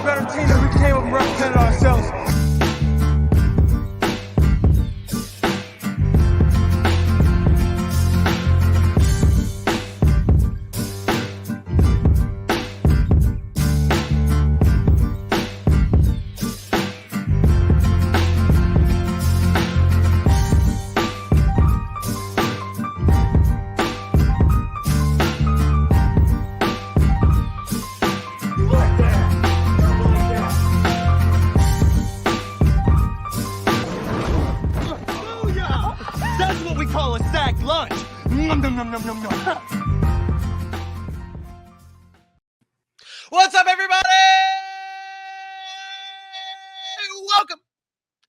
better team than we came up and represented ourselves. What's up, everybody? Welcome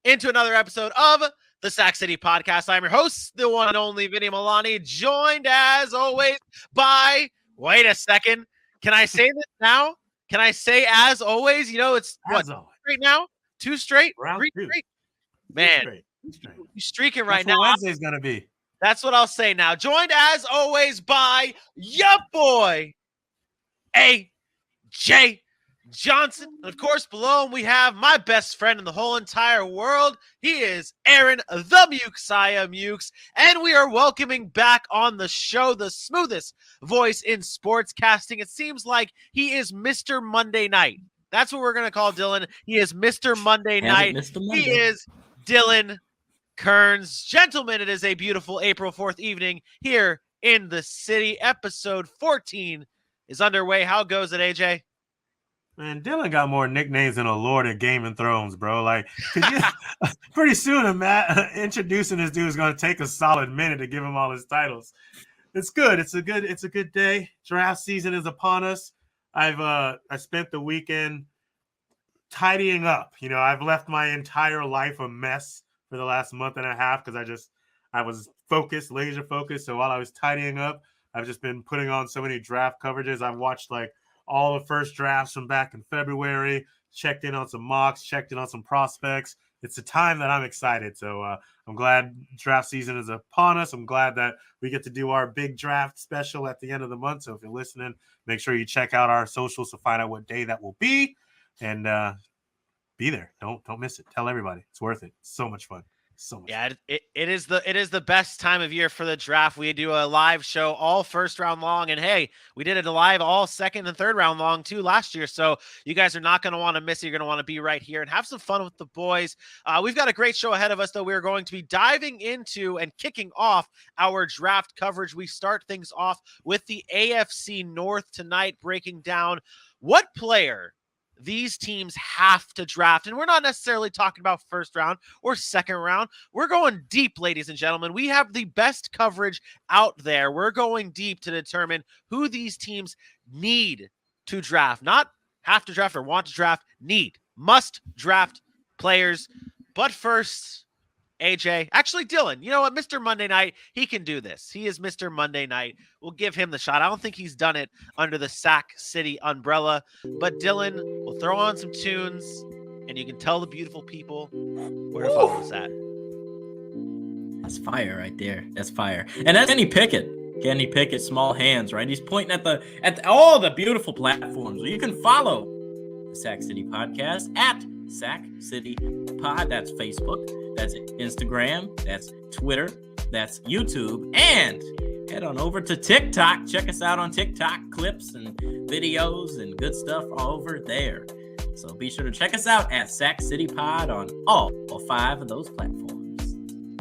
into another episode of the Sac City Podcast. I'm your host, the one and only Vinny Milani, joined as always by, wait a second, can I say this now? Can I say as always? You know, it's what, straight now? Two straight? Three straight? Man, you're streaking right now. Wednesday's going to be. That's what I'll say now. Joined as always by your boy, A.J. Johnson. And of course, below him, we have my best friend in the whole entire world. He is Aaron, the Mukesiah Mukes. And we are welcoming back on the show the smoothest voice in sportscasting. It seems like he is Mr. Monday Night. That's what we're going to call Dylan. He is Mr. Monday Night. Mr. Monday. He is Dylan Kearns. Gentlemen, it is a beautiful April 4th evening here in the city. Episode 14 is underway. How goes it, AJ? Man, Dylan got more nicknames than a Lord of Game of Thrones, bro. Like, pretty soon, introducing this dude is going to take a solid minute to give him all his titles. It's good. It's a good day. Draft season is upon us. I spent the weekend tidying up. You know, I've left my entire life a mess for the last month and a half because I was focused, laser focused. So while I was tidying up, I've just been putting on so many draft coverages. I've watched like all the first drafts from back in February, checked in on some mocks, checked in on some prospects. It's a time that I'm excited. So I'm glad draft season is upon us. I'm glad that we get to do our big draft special at the end of the month. So if you're listening, make sure you check out our socials to find out what day that will be. And be there. Don't miss it. Tell everybody. It's worth it. It's so much fun. So much. Yeah, it is the best time of year for the draft. We do a live show all first round long, and hey, we did it live all second and third round long too last year. So you guys are not going to want to miss it. You're going to want to be right here and have some fun with the boys. We've got a great show ahead of us, though. We're going to be diving into and kicking off our draft coverage. We start things off with the AFC North tonight, breaking down what player these teams have to draft. And we're not necessarily talking about first round or second round. We're going deep, ladies and gentlemen. We have the best coverage out there. We're going deep to determine who these teams need to draft. Not have to draft or want to draft, need. Must draft players. But first, AJ, actually Dylan, you know what? Mr. Monday Night, he can do this. He is Mr. Monday Night. We'll give him the shot. I don't think he's done it under the Sac City umbrella, but Dylan will throw on some tunes and you can tell the beautiful people where to follow us at. That's fire right there. That's fire. And that's Kenny Pickett. Kenny Pickett, small hands, right? He's pointing at all the beautiful platforms. You can follow the Sac City Podcast at Sac City Pod. That's Facebook. That's Instagram. That's Twitter. That's YouTube. And head on over to TikTok. Check us out on TikTok, clips and videos and good stuff all over there. So be sure to check us out at Sac City Pod on all 5 of those platforms.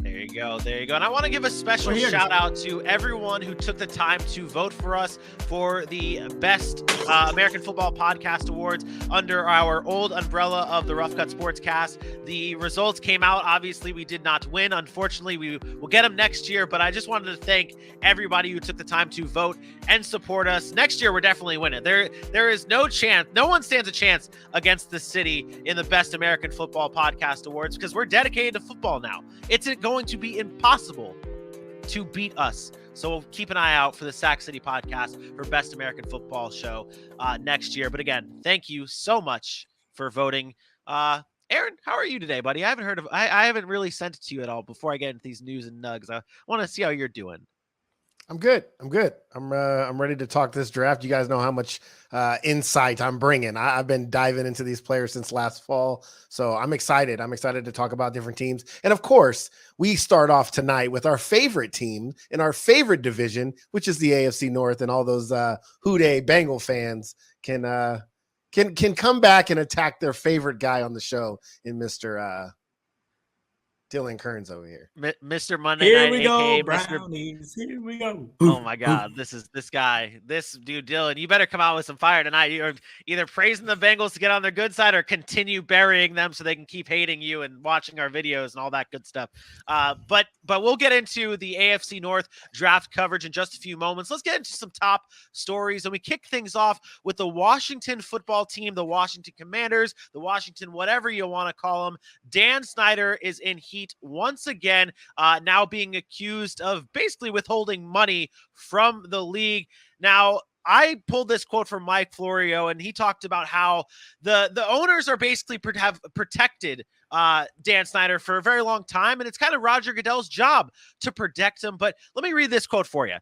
There you go. And I want to give a special shout out to everyone who took the time to vote for us for the best American Football Podcast Awards under our old umbrella of the Rough Cut Sportscast. The results came out. Obviously, we did not win. Unfortunately, we will get them next year. But I just wanted to thank everybody who took the time to vote and support us. Next year, we're definitely winning. There is no chance. No one stands a chance against the city in the best American Football Podcast Awards because we're dedicated to football now. It's going to be impossible to beat us. So keep an eye out for the Sac City Podcast for Best American Football Show next year. But again, thank you so much for voting. Aaron, how are you today, buddy? I haven't really sent it to you at all before I get into these news and nugs. I want to see how you're doing. I'm good. I'm ready to talk this draft. You guys know how much insight I'm bringing. I've been diving into these players since last fall, so I'm excited. I'm excited to talk about different teams, and of course, we start off tonight with our favorite team in our favorite division, which is the AFC North, and all those Houday Bengal fans can come back and attack their favorite guy on the show in Mr. Dylan Kearns over here. Mr. Monday Here Night, we aka go, Mr. Brownies. Here we go. Oh my God, this guy, this dude Dylan. You better come out with some fire tonight. You're either praising the Bengals to get on their good side, or continue burying them so they can keep hating you and watching our videos and all that good stuff. But we'll get into the AFC North draft coverage in just a few moments. Let's get into some top stories, and we kick things off with the Washington football team, the Washington Commanders, the Washington whatever you want to call them. Dan Snyder is in heat once again, now being accused of basically withholding money from the league. Now, I pulled this quote from Mike Florio, and he talked about how the owners are basically have protected Dan Snyder for a very long time, and it's kind of Roger Goodell's job to protect him. But let me read this quote for you.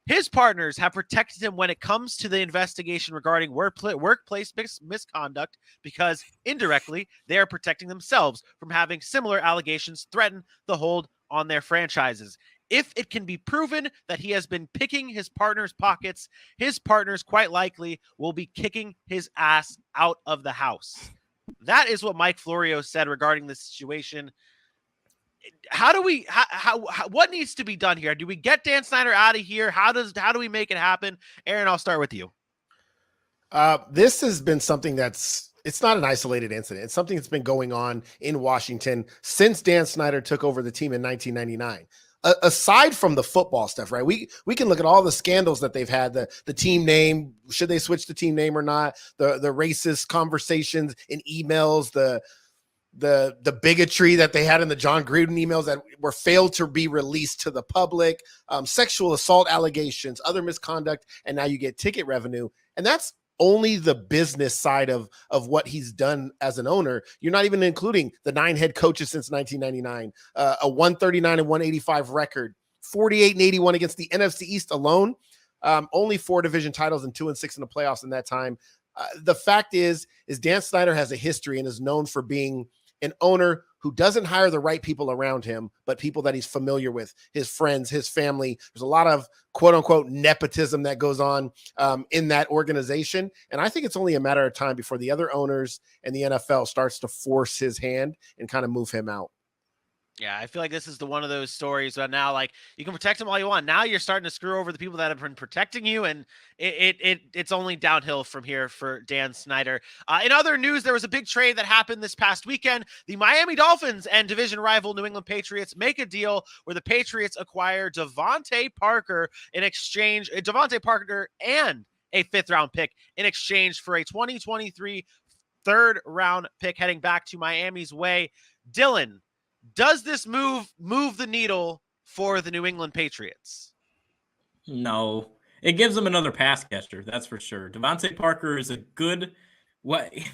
His partners have protected him when it comes to the investigation regarding workplace misconduct, because indirectly they are protecting themselves from having similar allegations threaten the hold on their franchises. If it can be proven that he has been picking his partner's pockets, his partners quite likely will be kicking his ass out of the house. That is what Mike Florio said regarding this situation. How do we what needs to be done here? Do we get Dan Snyder out of here? How do we make it happen? Aaron, I'll start with you. This has been something it's not an isolated incident. It's something that's been going on in Washington since Dan Snyder took over the team in 1999. Aside from the football stuff, right? We can look at all the scandals that they've had, the team name, should they switch the team name or not, the racist conversations in emails, the bigotry that they had in the John Gruden emails that were failed to be released to the public, sexual assault allegations, other misconduct, and now you get ticket revenue. And that's only the business side of what he's done as an owner. You're not even including the 9 head coaches since 1999, a 139 and 185 record, 48 and 81 against the NFC East alone, only 4 division titles and 2 and 6 in the playoffs in that time. The fact is Dan Snyder has a history and is known for being an owner who doesn't hire the right people around him, but people that he's familiar with, his friends, his family. There's a lot of quote unquote nepotism that goes on in that organization. And I think it's only a matter of time before the other owners and the NFL starts to force his hand and kind of move him out. Yeah, I feel like this is one of those stories where now, like, you can protect them all you want. Now you're starting to screw over the people that have been protecting you, and it's only downhill from here for Dan Snyder. In other news, there was a big trade that happened this past weekend. The Miami Dolphins and division rival New England Patriots make a deal where the Patriots acquire Devontae Parker in exchange, Devontae Parker and a 5th-round pick in exchange for a 2023 3rd-round pick heading back to Miami's way. Dylan, does this move the needle for the New England Patriots? No. It gives them another pass catcher, that's for sure. Devontae Parker is a good way.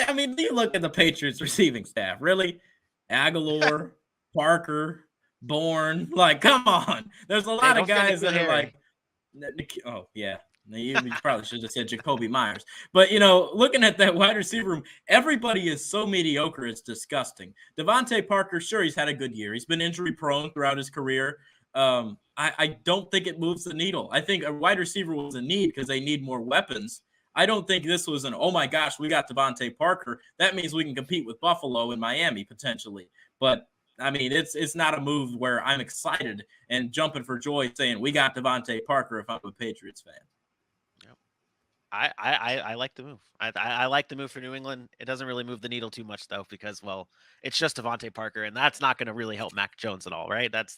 I mean, you look at the Patriots receiving staff, really? Aguilar, Parker, Bourne, like, come on. There's a lot of guys that are like, oh, yeah. You probably should have said Jacoby Myers. But, looking at that wide receiver room, everybody is so mediocre, it's disgusting. Devontae Parker, sure, he's had a good year. He's been injury-prone throughout his career. I don't think it moves the needle. I think a wide receiver was a need because they need more weapons. I don't think this was oh, my gosh, we got Devontae Parker. That means we can compete with Buffalo and Miami, potentially. But, I mean, it's not a move where I'm excited and jumping for joy saying we got Devontae Parker if I'm a Patriots fan. I like the move. I like the move for New England. It doesn't really move the needle too much though, because it's just Devontae Parker, and that's not going to really help Mac Jones at all, right? That's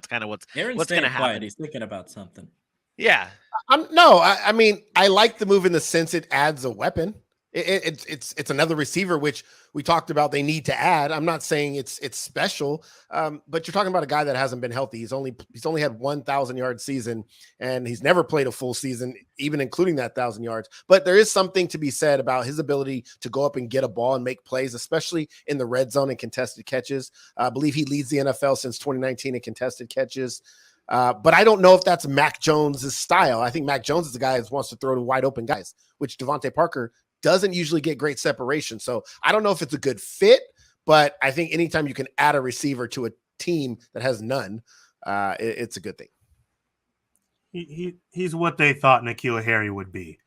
kind of what's going to happen. He's thinking about something. Yeah. I mean, I like the move in the sense it adds a weapon. It's another receiver, which we talked about they need to add. I'm not saying it's special, but you're talking about a guy that hasn't been healthy. He's only had 1,000-yard season, and he's never played a full season, even including that 1,000 yards. But there is something to be said about his ability to go up and get a ball and make plays, especially in the red zone and contested catches. I believe he leads the NFL since 2019 in contested catches. But I don't know if that's Mac Jones' style. I think Mac Jones is the guy that wants to throw to wide open guys, which Devontae Parker doesn't usually get great separation. So I don't know if it's a good fit, but I think anytime you can add a receiver to a team that has none, it's a good thing. He's what they thought N'Keal Harry would be.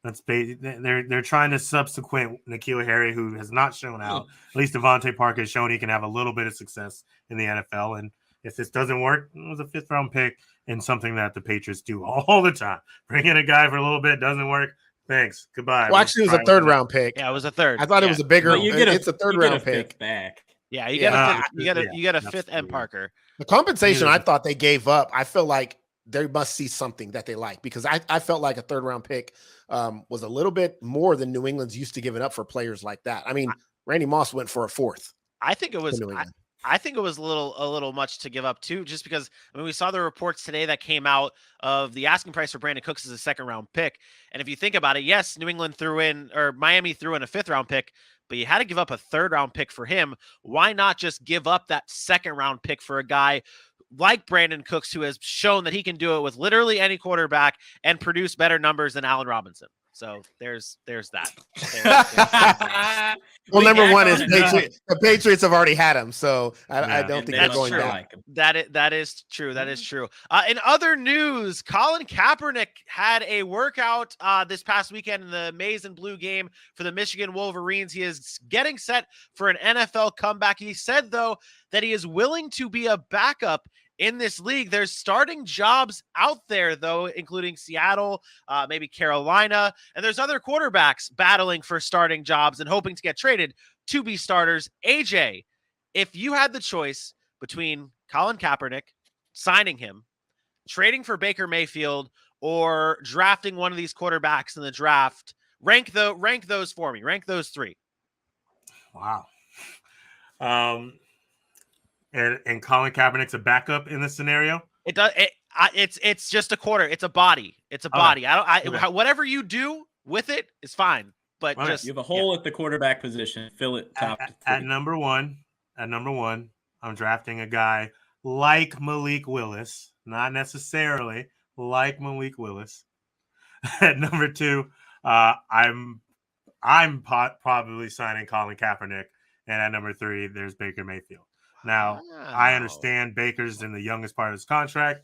They're trying to subsequent N'Keal Harry, who has not shown out. At least Devontae Parker has shown he can have a little bit of success in the NFL. And if this doesn't work, it was a 5th round pick and something that the Patriots do all the time. Bring in a guy for a little bit, doesn't work. Thanks. Goodbye. Well, actually, it was a 3rd round pick. Yeah, it was a 3rd. I thought it was a bigger. It's a 3rd round pick back. Yeah, you get a 5th and Parker. The compensation I thought they gave up, I feel like they must see something that they like, because I felt like a 3rd round pick was a little bit more than New England's used to giving up for players like that. I mean, Randy Moss went for a 4th. I think it was. I think it was a little much to give up too, just because we saw the reports today that came out of the asking price for Brandon Cooks as a 2nd round pick. And if you think about it, yes, Miami threw in a 5th round pick, but you had to give up a 3rd round pick for him. Why not just give up that 2nd round pick for a guy like Brandon Cooks, who has shown that he can do it with literally any quarterback and produce better numbers than Allen Robinson? So there's that. Well, number one is the Patriots have already had him, so I don't think they're going back. That is true. That is true. In other news, Colin Kaepernick had a workout this past weekend in the Maize and Blue game for the Michigan Wolverines. He is getting set for an NFL comeback. He said, though, that he is willing to be a backup in this league. There's starting jobs out there, though, including Seattle, maybe Carolina, and there's other quarterbacks battling for starting jobs and hoping to get traded to be starters. AJ, if you had the choice between Colin Kaepernick, signing him, trading for Baker Mayfield, or drafting one of these quarterbacks in the draft, rank those for me. Rank those 3. Wow. And Colin Kaepernick's a backup in this scenario. It does. It's just a quarter. It's a body. It's a body. Whatever you do with it is fine. But just you have a hole at the quarterback position. Fill it top at number one. I'm drafting a guy like Malik Willis, not necessarily like Malik Willis. At number 2, I'm probably signing Colin Kaepernick, and at number 3, there's Baker Mayfield. Now, I understand Baker's in the youngest part of his contract,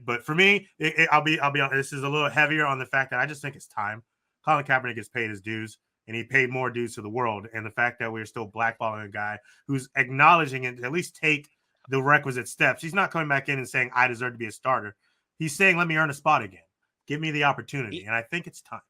but for me, I'll be honest, this is a little heavier on the fact that I just think it's time. Colin Kaepernick gets paid his dues, and he paid more dues to the world. And the fact that we're still blackballing a guy who's acknowledging it, at least take the requisite steps. He's not coming back in and saying, I deserve to be a starter. He's saying, let me earn a spot again. Give me the opportunity. And I think it's time.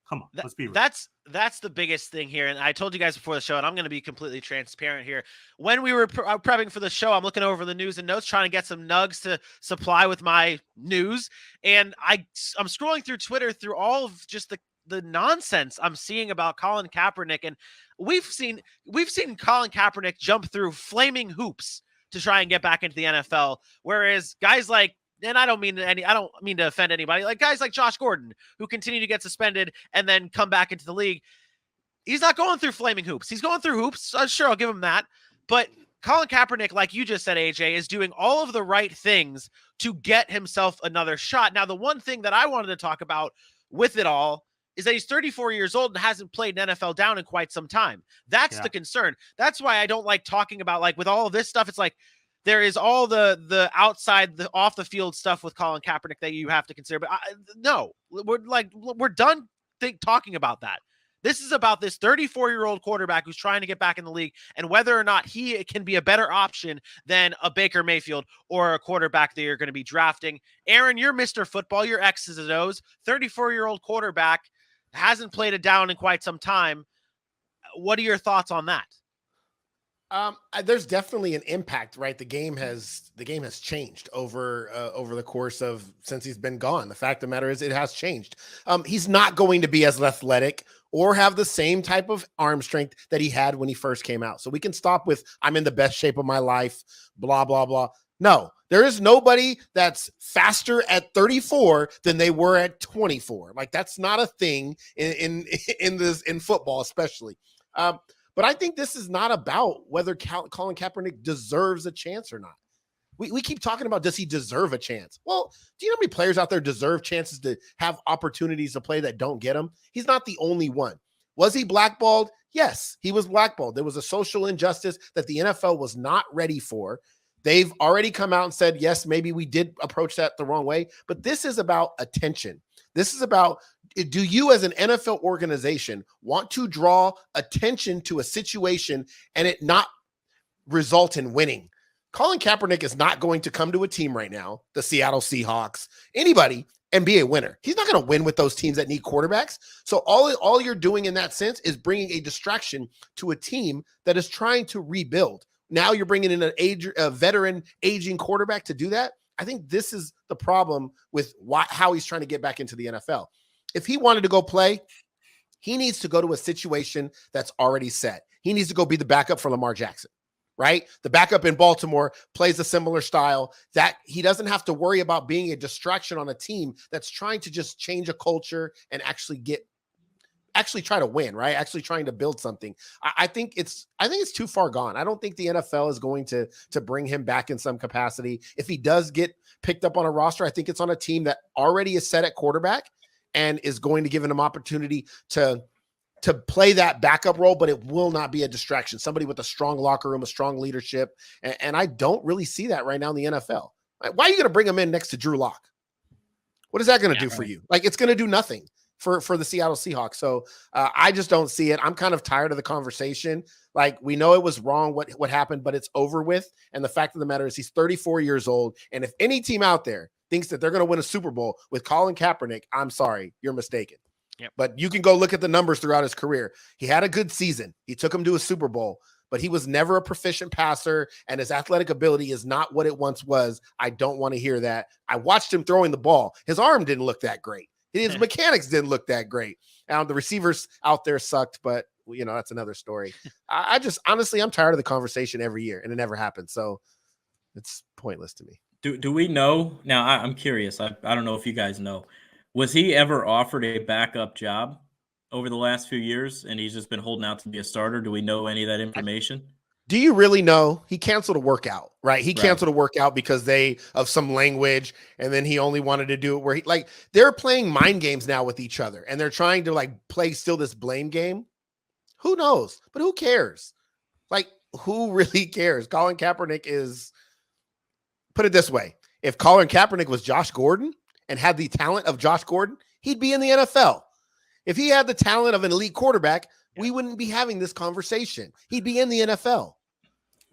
Come on, let's be real. That's the biggest thing here. And I told you guys before the show, and I'm going to be completely transparent here. When we were prepping for the show, I'm looking over the news and notes, trying to get some nugs to supply with my news. And I'm scrolling through Twitter through all of just the nonsense I'm seeing about Colin Kaepernick. And we've seen Colin Kaepernick jump through flaming hoops to try and get back into the NFL. Whereas guys like, and I don't mean to offend anybody, like guys like Josh Gordon, who continue to get suspended and then come back into the league, he's not going through flaming hoops. He's going through hoops. Sure, I'll give him that. But Colin Kaepernick, like you just said, AJ, is doing all of the right things to get himself another shot. Now, the one thing that I wanted to talk about with it all is that he's 34 years old and hasn't played an NFL down in quite some time. That's the concern. That's why I don't like talking about, like, with all of this stuff, it's like, there is all the outside, the off the field stuff with Colin Kaepernick that you have to consider. But no, we're done talking about that. This is about this 34-year-old quarterback who's trying to get back in the league and whether or not he can be a better option than a Baker Mayfield or a quarterback that you're going to be drafting. Aaron, you're Mr. Football. You're X's and O's. 34-year-old quarterback, hasn't played it down in quite some time. What are your thoughts on that? There's definitely an impact, right? The game has changed over the course of since he's been gone. The fact of the matter is it has changed. He's not going to be as athletic or have the same type of arm strength that he had when he first came out. So we can stop with, I'm in the best shape of my life, blah, blah, blah. No, there is nobody that's faster at 34 than they were at 24. Like, that's not a thing in football, especially. But I think this is not about whether Colin Kaepernick deserves a chance or not. We keep talking about, does he deserve a chance? Well, do you know how many players out there deserve chances to have opportunities to play that don't get them? He's not the only one. Was he blackballed? Yes, he was blackballed. There was a social injustice that the NFL was not ready for. They've already come out and said, yes, maybe we did approach that the wrong way, but this is about attention. This is about, do you as an NFL organization want to draw attention to a situation and it not result in winning? Colin Kaepernick is not going to come to a team right now, the Seattle Seahawks, anybody, and be a winner. He's not going to win with those teams that need quarterbacks. So all you're doing in that sense is bringing a distraction to a team that is trying to rebuild. Now you're bringing in a veteran aging quarterback to do that. I think this is the problem with how he's trying to get back into the NFL. If he wanted to go play, he needs to go to a situation that's already set. He needs to go be the backup for Lamar Jackson, right? The backup in Baltimore plays a similar style that he doesn't have to worry about being a distraction on a team that's trying to just change a culture and actually try to win, right? Actually trying to build something. I think it's too far gone. I don't think the NFL is going to bring him back in some capacity. If he does get picked up on a roster, I think it's on a team that already is set at quarterback and is going to give him opportunity to play that backup role, but it will not be a distraction. Somebody with a strong locker room, a strong leadership. And I don't really see that right now in the NFL. Why are you going to bring him in next to Drew Lock? What is that going to do for you? Like, it's going to do nothing for the Seattle Seahawks. So I just don't see it. I'm kind of tired of the conversation. Like, we know it was wrong what happened, but it's over with. And the fact of the matter is he's 34 years old. And if any team out there thinks that they're going to win a Super Bowl with Colin Kaepernick, I'm sorry, you're mistaken. Yep. But you can go look at the numbers throughout his career. He had a good season. He took him to a Super Bowl, but he was never a proficient passer, and his athletic ability is not what it once was. I don't want to hear that. I watched him throwing the ball. His arm didn't look that great. His mechanics didn't look that great. The receivers out there sucked, but that's another story. I just, honestly, I'm tired of the conversation every year, and it never happens. So it's pointless to me. Do we know? Now, I'm curious. I don't know if you guys know. Was he ever offered a backup job over the last few years, and he's just been holding out to be a starter? Do we know any of that information? Do you really know? He canceled a workout, right? He canceled a workout because of some language, and then he only wanted to do it where they're playing mind games now with each other, and they're trying to play still this blame game. Who knows? But who cares? Who really cares? Colin Kaepernick is, put it this way. If Colin Kaepernick was Josh Gordon and had the talent of Josh Gordon, he'd be in the NFL. If he had the talent of an elite quarterback, we wouldn't be having this conversation. He'd be in the NFL.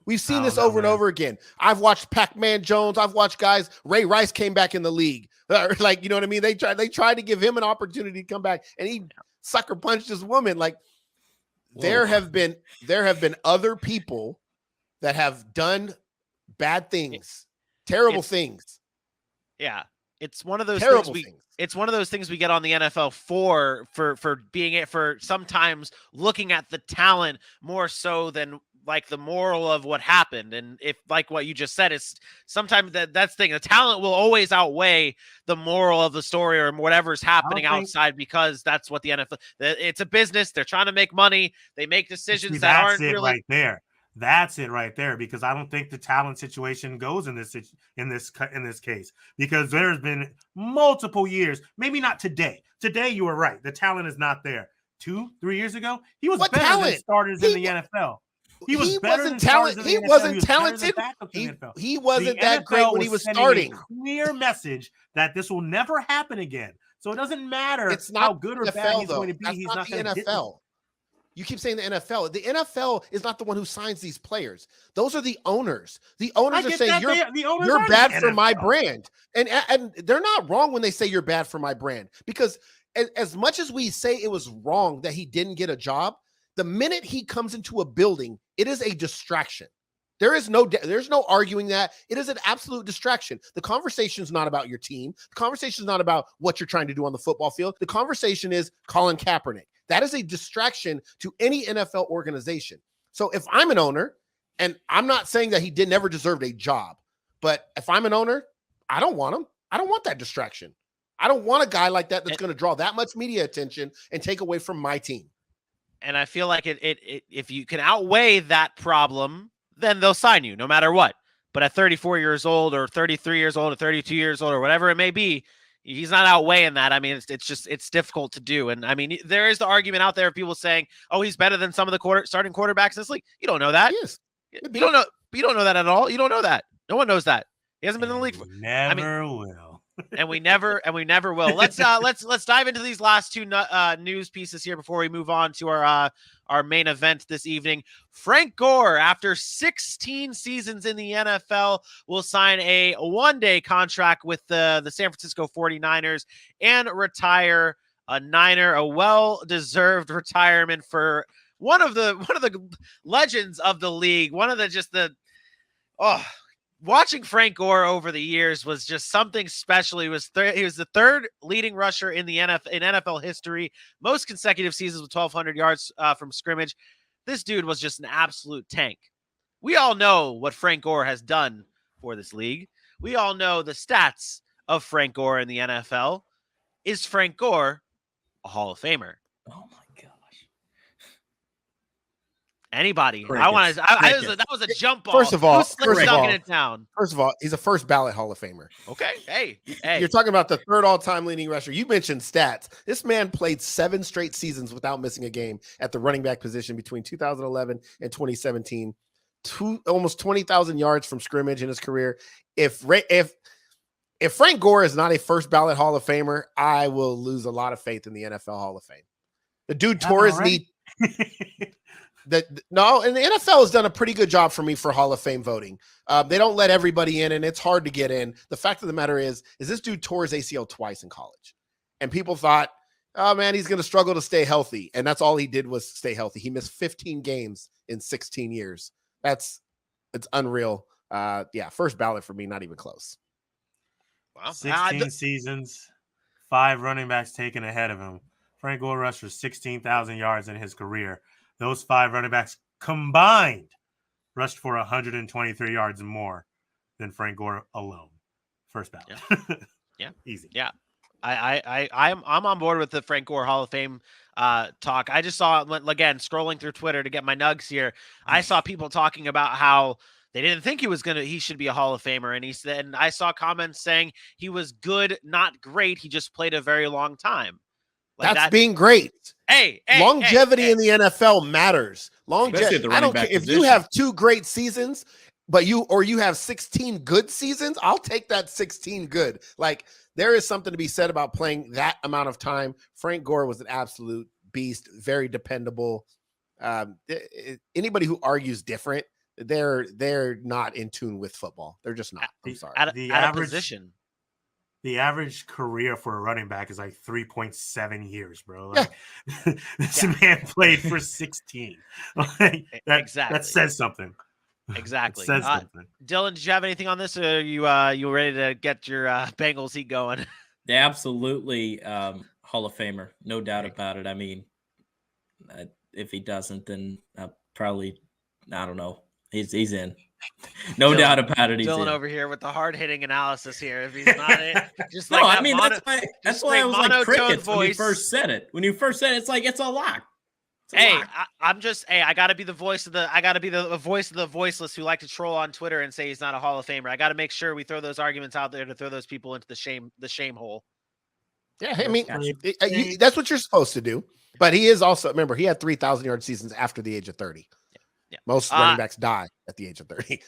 We've seen this over and over again. I've watched Pac-Man Jones. I've watched guys. Ray Rice came back in the league. You know what I mean? They tried to give him an opportunity to come back, and he sucker punched this woman. There have been other people that have done bad things, terrible things. Yeah. It's one of those terrible things things. It's one of those things we get on the NFL for sometimes looking at the talent more so than the moral of what happened. And if what you just said, is sometimes that's the thing. The talent will always outweigh the moral of the story or whatever's happening outside, because that's what the NFL, it's a business. They're trying to make money. They make decisions that aren't really right there. That's it right there, because I don't think the talent situation goes in this case, because there's been multiple years, maybe not today. Today, you were right. The talent is not there. 2-3 years ago, he was better than starters in the NFL. He wasn't talented. He wasn't talented. He wasn't that great when he was starting. Clear message that this will never happen again. So it doesn't matter how good or bad he's going to be. He's not going to get NFL. You keep saying the NFL. The NFL is not the one who signs these players. Those are the owners. The owners are saying you're bad for my brand. And they're not wrong when they say you're bad for my brand, because as much as we say it was wrong that he didn't get a job, the minute he comes into a building, it is a distraction. There's no arguing that. It is an absolute distraction. The conversation is not about your team. The conversation is not about what you're trying to do on the football field. The conversation is Colin Kaepernick. That is a distraction to any NFL organization. So if I'm an owner, and I'm not saying that he never deserved a job, but if I'm an owner, I don't want him. I don't want that distraction. I don't want a guy like that that's going to draw that much media attention and take away from my team. And I feel like if you can outweigh that problem, then they'll sign you no matter what. But at 34 years old or 33 years old or 32 years old or whatever it may be, he's not outweighing that. I mean, it's difficult to do. And I mean, there is the argument out there of people saying, "Oh, he's better than some of the starting quarterbacks in this league." You don't know that. Yes. You don't know. You don't know that at all. You don't know that. No one knows that. He hasn't been in the league. Never will. And we never will. Let's dive into these last two news pieces here before we move on to our main event this evening. Frank Gore, after 16 seasons in the NFL, will sign a one-day contract with the San Francisco 49ers and retire a Niner, a well-deserved retirement for one of the legends of the league. Watching Frank Gore over the years was just something special. He was the third leading rusher in the NFL history, most consecutive seasons with 1,200 yards from scrimmage. This dude was just an absolute tank. We all know what Frank Gore has done for this league. We all know the stats of Frank Gore in the NFL. Is Frank Gore a Hall of Famer? Oh my gosh. Anybody? Crickets. That was a jump ball. First of all, it down. First of all, he's a first ballot Hall of Famer. Okay. Hey. You're talking about the third all-time leading rusher. You mentioned stats. This man played 7 straight seasons without missing a game at the running back position between 2011 and 2017. Almost 20,000 yards from scrimmage in his career. If Frank Gore is not a first ballot Hall of Famer, I will lose a lot of faith in the NFL Hall of Fame. The dude tore his knee. No, and the NFL has done a pretty good job for me for Hall of Fame voting. They don't let everybody in, and it's hard to get in. The fact of the matter is this dude tore his ACL twice in college, and people thought, oh man, he's going to struggle to stay healthy, and that's all he did was stay healthy. He missed 15 games in 16 years. It's unreal. First ballot for me, not even close. Wow, 16 seasons, 5 running backs taken ahead of him. Frank Gore rushed for 16,000 yards in his career. Those 5 running backs combined rushed for 123 yards more than Frank Gore alone. First ballot. Yeah. Easy. Yeah. I'm on board with the Frank Gore Hall of Fame talk. I just saw, again, scrolling through Twitter to get my nugs here. I saw people talking about how they didn't think he should be a Hall of Famer. And I saw comments saying he was good, not great. He just played a very long time. That's being great. Longevity in the NFL matters. Longevity. I don't care if you have 2 great seasons, but you have 16 good seasons. I'll take that 16 good. Like, there is something to be said about playing that amount of time. Frank Gore was an absolute beast, very dependable. Anybody who argues different, they're not in tune with football. They're just not. I'm sorry. At a position. The average career for a running back is like 3.7 years, bro. Like, this man played for 16. Exactly. That says something. Exactly. It says something. Dylan, did you have anything on this, or you ready to get your Bengals heat going? Yeah, absolutely. Hall of Famer, no doubt about it. I mean, if he doesn't, then probably, I don't know. He's in. No doubt about it. Dylan over here with the hard-hitting analysis here. If he's not in, just no, like I mean that's why I was like crickets voice. when you first said it. When you first said it, it's like it's a lock. I gotta be the voice of the voice of the voiceless who like to troll on Twitter and say he's not a Hall of Famer. I gotta make sure we throw those arguments out there to throw those people into the shame hole. Yeah, I mean that's what you're supposed to do. But he is also, remember, he had 3,000 yard seasons after the age of 30. Yeah. Most running backs die at the age of 30.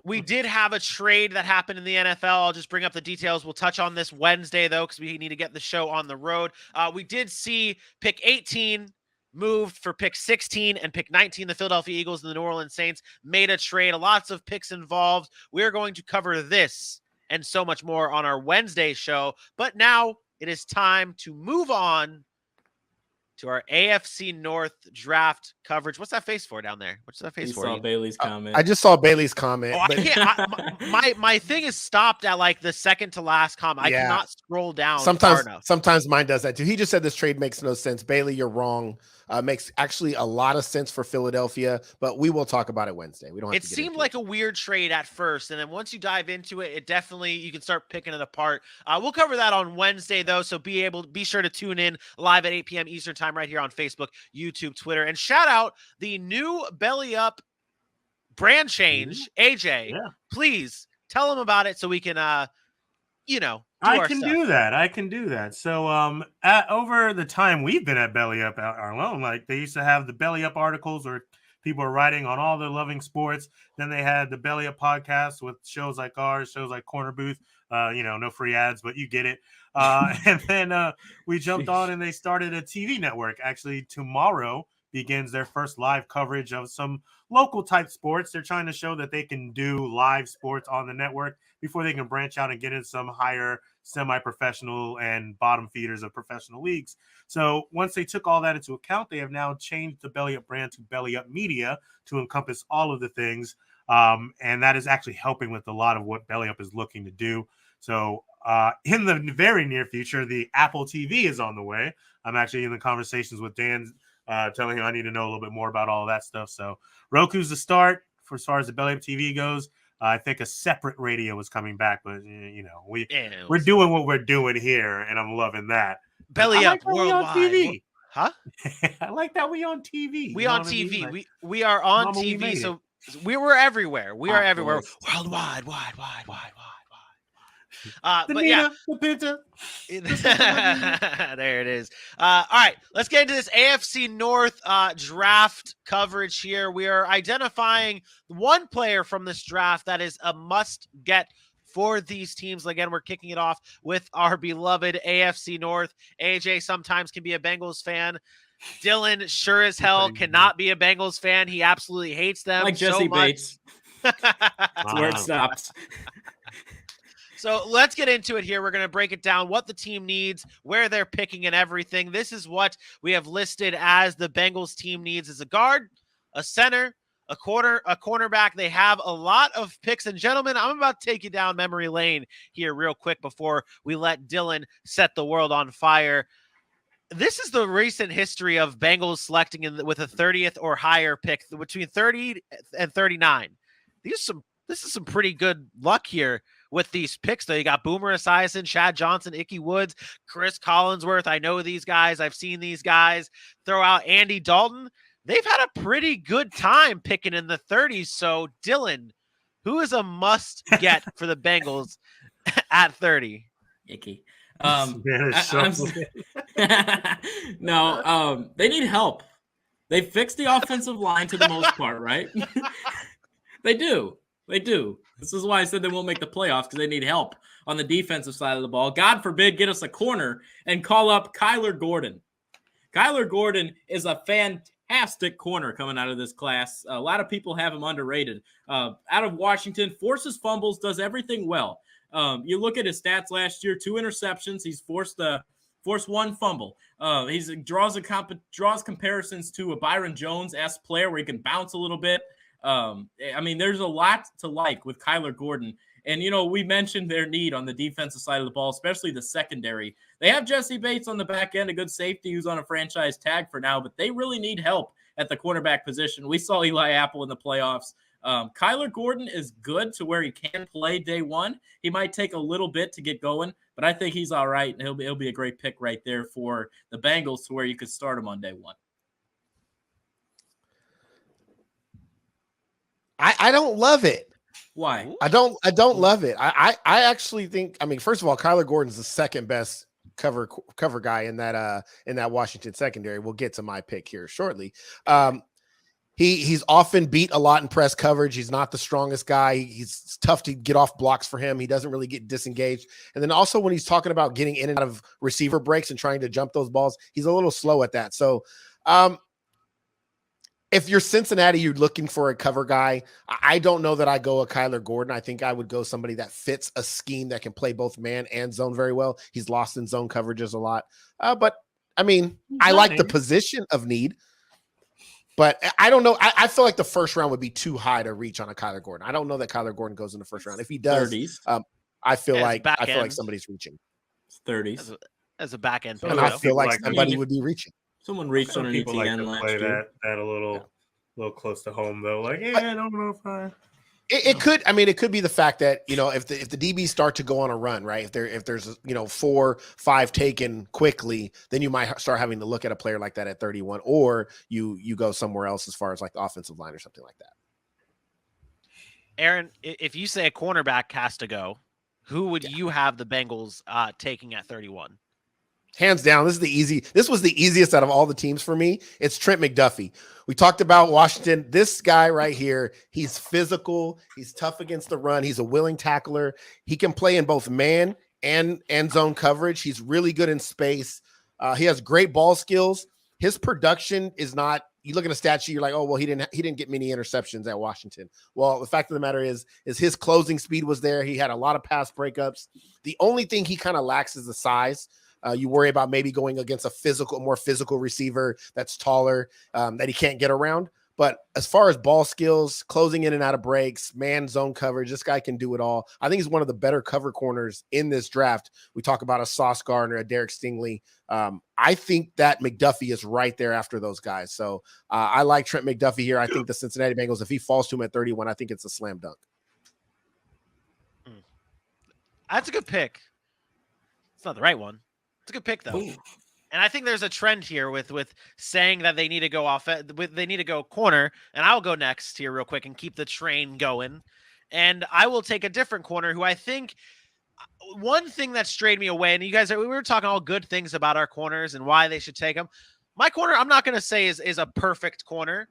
we did have a trade that happened in the NFL. I'll just bring up the details. We'll touch on this Wednesday, though, because we need to get the show on the road. We did see pick 18 moved for pick 16 and pick 19. The Philadelphia Eagles and the New Orleans Saints made a trade. Lots of picks involved. We're going to cover this and so much more on our Wednesday show. But now it is time to move on to our AFC North draft coverage. What's that face for down there? What's that face for? Saw Bailey's comment. I just saw Bailey's comment. I can't. My thing is stopped at like the second to last comment. I cannot scroll down far enough. Sometimes mine does that too. He just said this trade makes no sense. Bailey, you're wrong. Makes actually a lot of sense for Philadelphia, but we will talk about it Wednesday. We don't. It seemed like a weird trade at first, and then once you dive into it, it definitely you can start picking it apart. We'll cover that on Wednesday though, so be sure to tune in live at 8 p.m. Eastern time right here on Facebook, YouTube, Twitter, and shout out the new Belly Up brand change. AJ, Yeah. please tell them about it so we can, do I our can stuff. do that. I can do that. So, over the time we've been at Belly Up alone, like they used to have the Belly Up articles where people are writing on all their loving sports. Then they had the Belly Up podcast with shows like ours, shows like Corner Booth. No free ads, but you get it. And then we jumped on and they started a TV network. Actually, tomorrow begins their first live coverage of some local type sports. They're trying to show that they can do live sports on the network before they can branch out and get in some higher semi-professional and bottom feeders of professional leagues. So once they took all that into account, they have now changed the Belly Up brand to Belly Up Media to encompass all of the things. And that is actually helping with a lot of what Belly Up is looking to do. So in the very near future, the Apple TV is on the way. I'm actually in the conversations with Dan, telling him I need to know a little bit more about all of that stuff. So Roku's the start for as far as the Belly Up TV goes. I think a separate radio is coming back, but we're doing what we're doing here, and I'm loving that. Belly Up worldwide. On TV. Huh? I like that we on TV. We on TV. Like, we are on TV. So we were everywhere. We are everywhere. Worldwide, wide. But yeah, there it is. All right, let's get into this AFC North draft coverage here. We are identifying one player from this draft that is a must get for these teams. Again, we're kicking it off with our beloved AFC North. AJ sometimes can be a Bengals fan. Dylan sure as hell cannot be a Bengals fan. He absolutely hates them. Like Jesse Bates. That's where it stops. So let's get into it here. We're going to break it down, what the team needs, where they're picking, and everything. This is what we have listed as the Bengals team needs: is a guard, a center, a cornerback. They have a lot of picks. And gentlemen, I'm about to take you down memory lane here real quick before we let Dylan set the world on fire. This is the recent history of Bengals selecting with a 30th or higher pick between 30 and 39. This is some pretty good luck here with these picks, though. You got Boomer Esiason, Chad Johnson, Ickey Woods, Chris Collinsworth. I know these guys. I've seen these guys. Throw out Andy Dalton. They've had a pretty good time picking in the 30s. So, Dylan, who is a must get for the Bengals at 30? Ickey. They need help. They fixed the offensive line to the most part, right? They do. This is why I said they won't make the playoffs, because they need help on the defensive side of the ball. God forbid, get us a corner and call up Kyler Gordon. Kyler Gordon is a fantastic corner coming out of this class. A lot of people have him underrated. Out of Washington, forces fumbles, does everything well. You look at his stats last year: 2 interceptions. He's forced 1 fumble. He draws comparisons to a Byron Jones-esque player where he can bounce a little bit. There's a lot to like with Kyler Gordon. And, we mentioned their need on the defensive side of the ball, especially the secondary. They have Jesse Bates on the back end, a good safety who's on a franchise tag for now, but they really need help at the cornerback position. We saw Eli Apple in the playoffs. Kyler Gordon is good to where he can play day one. He might take a little bit to get going, but I think he's all right, and he'll be a great pick right there for the Bengals to where you could start him on day one. I don't love it. Why? I don't love it. I actually think, first of all, Kyler Gordon's the second best cover guy in that Washington secondary. We'll get to my pick here shortly. He's often beat a lot in press coverage. He's not the strongest guy. It's tough to get off blocks for him. He doesn't really get disengaged. And then also when he's talking about getting in and out of receiver breaks and trying to jump those balls, he's a little slow at that. So, if you're Cincinnati, you're looking for a cover guy. I don't know that I go a Kyler Gordon. I think I would go somebody that fits a scheme that can play both man and zone very well. He's lost in zone coverages a lot. But I like the position of need, but I don't know. I feel like the first round would be too high to reach on a Kyler Gordon. I don't know that Kyler Gordon goes in the first round. If he does, I feel like somebody's reaching. 30s. As a back end. And I feel like somebody would be reaching. Someone reached on an ETN last year. That a little close to home though. Like, I don't know if I. It could be the fact that if the DBs start to go on a run, right? If there's 4, 5 taken quickly, then you might start having to look at a player like that at 31, or you go somewhere else as far as like the offensive line or something like that. Aaron, if you say a cornerback has to go, who would you have the Bengals taking at 31? Hands down, this was the easiest out of all the teams for me. It's Trent McDuffie. We talked about Washington. This guy right here, he's physical. He's tough against the run. He's a willing tackler. He can play in both man and zone coverage. He's really good in space. He has great ball skills. His production is not, you look at a stat sheet, you're like, oh, well, he didn't get many interceptions at Washington. Well, the fact of the matter is his closing speed was there. He had a lot of pass breakups. The only thing he kind of lacks is the size. You worry about maybe going against a more physical receiver that's taller, that he can't get around. But as far as ball skills, closing in and out of breaks, man zone coverage, this guy can do it all. I think he's one of the better cover corners in this draft. We talk about a Sauce Gardner, a Derek Stingley. I think that McDuffie is right there after those guys. So I like Trent McDuffie here. I think the Cincinnati Bengals, if he falls to him at 31, I think it's a slam dunk. That's a good pick. It's not the right one. It's a good pick, though. Ooh. And I think there's a trend here with saying that they need to go they need to go corner. And I'll go next here real quick and keep the train going. And I will take a different corner who I think one thing that strayed me away. And you guys, we were talking all good things about our corners and why they should take them. My corner, I'm not going to say is a perfect corner,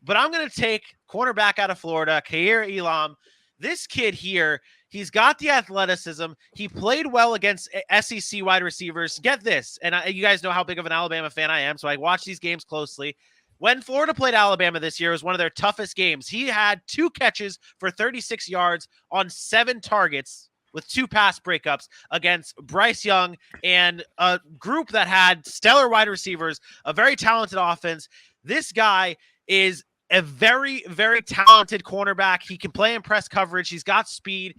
but I'm going to take cornerback out of Florida, Kaiir Elam. This kid here, he's got the athleticism. He played well against SEC wide receivers. Get this, and you guys know how big of an Alabama fan I am, so I watch these games closely. When Florida played Alabama this year, it was one of their toughest games. He had 2 catches for 36 yards on 7 targets with 2 pass breakups against Bryce Young and a group that had stellar wide receivers, a very talented offense. This guy is a very, very talented cornerback. He can play in press coverage. He's got speed.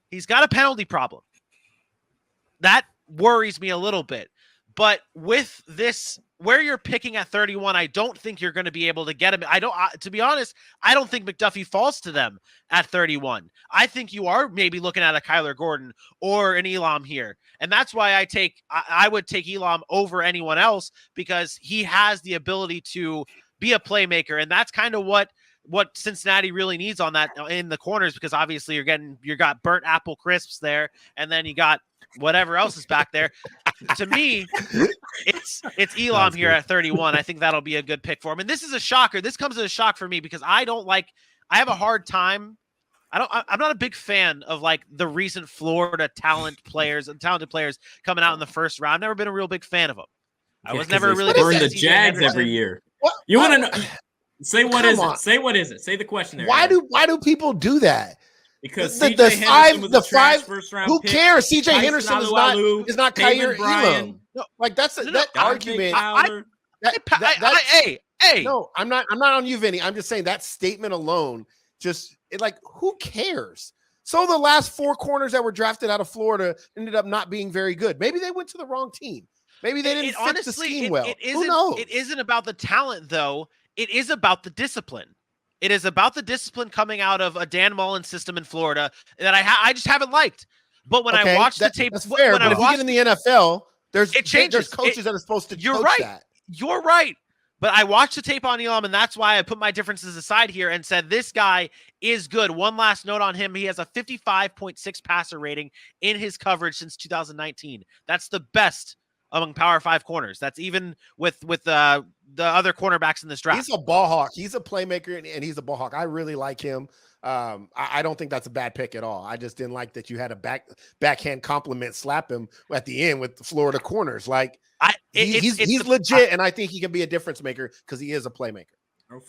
He's got a penalty problem. That worries me a little bit. But with this, where you're picking at 31, I don't think you're going to be able to get him. To be honest, I don't think McDuffie falls to them at 31. I think you are maybe looking at a Kyler Gordon or an Elam here. And that's why I would take Elam over anyone else, because he has the ability to be a playmaker. And that's kind of what Cincinnati really needs on that in the corners, because obviously you got burnt apple crisps there, and then you got whatever else is back there. To me, it's Elam here at 31. I think that'll be a good pick for him. And this is a shocker. This comes as a shock for me because I have a hard time. I'm not a big fan of like the recent Florida talented players coming out in the first round. I've never been a real big fan of them. I was never really burn the Jags every year. What? You want to know? Say what is it? Say what is it? Say the question there. Why do people do that? Because the five first round. Who pick, cares? CJ Henderson is not Kaiir Elam. No, like that argument. Hey. No, I'm not on you, Vinny. I'm just saying that statement alone, who cares? So the last 4 corners that were drafted out of Florida ended up not being very good. Maybe they went to the wrong team. Maybe they didn't fit the scheme well. Who knows? It isn't about the talent, though. It is about the discipline. It is about the discipline coming out of a Dan Mullen system in Florida that I just haven't liked. But when I watch the tape, that's fair. But if you get in the NFL, there's coaches that are supposed to coach that. You're right. But I watched the tape on Elam, and that's why I put my differences aside here and said this guy is good. One last note on him. He has a 55.6 passer rating in his coverage since 2019. That's the best among Power 5 corners. That's even with the other cornerbacks in this draft. He's a ball hawk. He's a playmaker, and he's a ball hawk. I really like him. I don't think that's a bad pick at all. I just didn't like that you had a backhand compliment slap him at the end with the Florida corners. He's legit, and I think he can be a difference maker because he is a playmaker.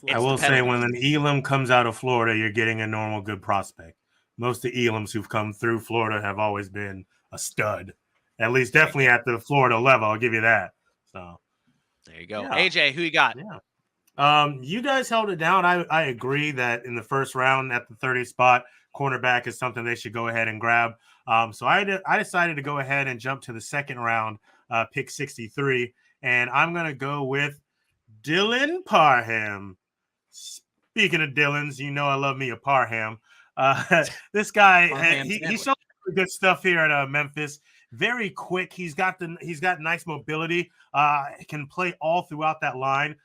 I will say when an Elam comes out of Florida, you're getting a normal good prospect. Most of the Elams who've come through Florida have always been a stud. At least definitely at the Florida level. I'll give you that. So there you go. Yeah. AJ, who you got? Yeah. You guys held it down. I agree that in the first round at the 30th spot, cornerback is something they should go ahead and grab. So I decided to go ahead and jump to the second round, pick 63. And I'm going to go with Dylan Parham. Speaking of Dylans, you know I love me a Parham. This guy, he showed good stuff here at Memphis. Very quick. He's got nice mobility. Can play all throughout that line.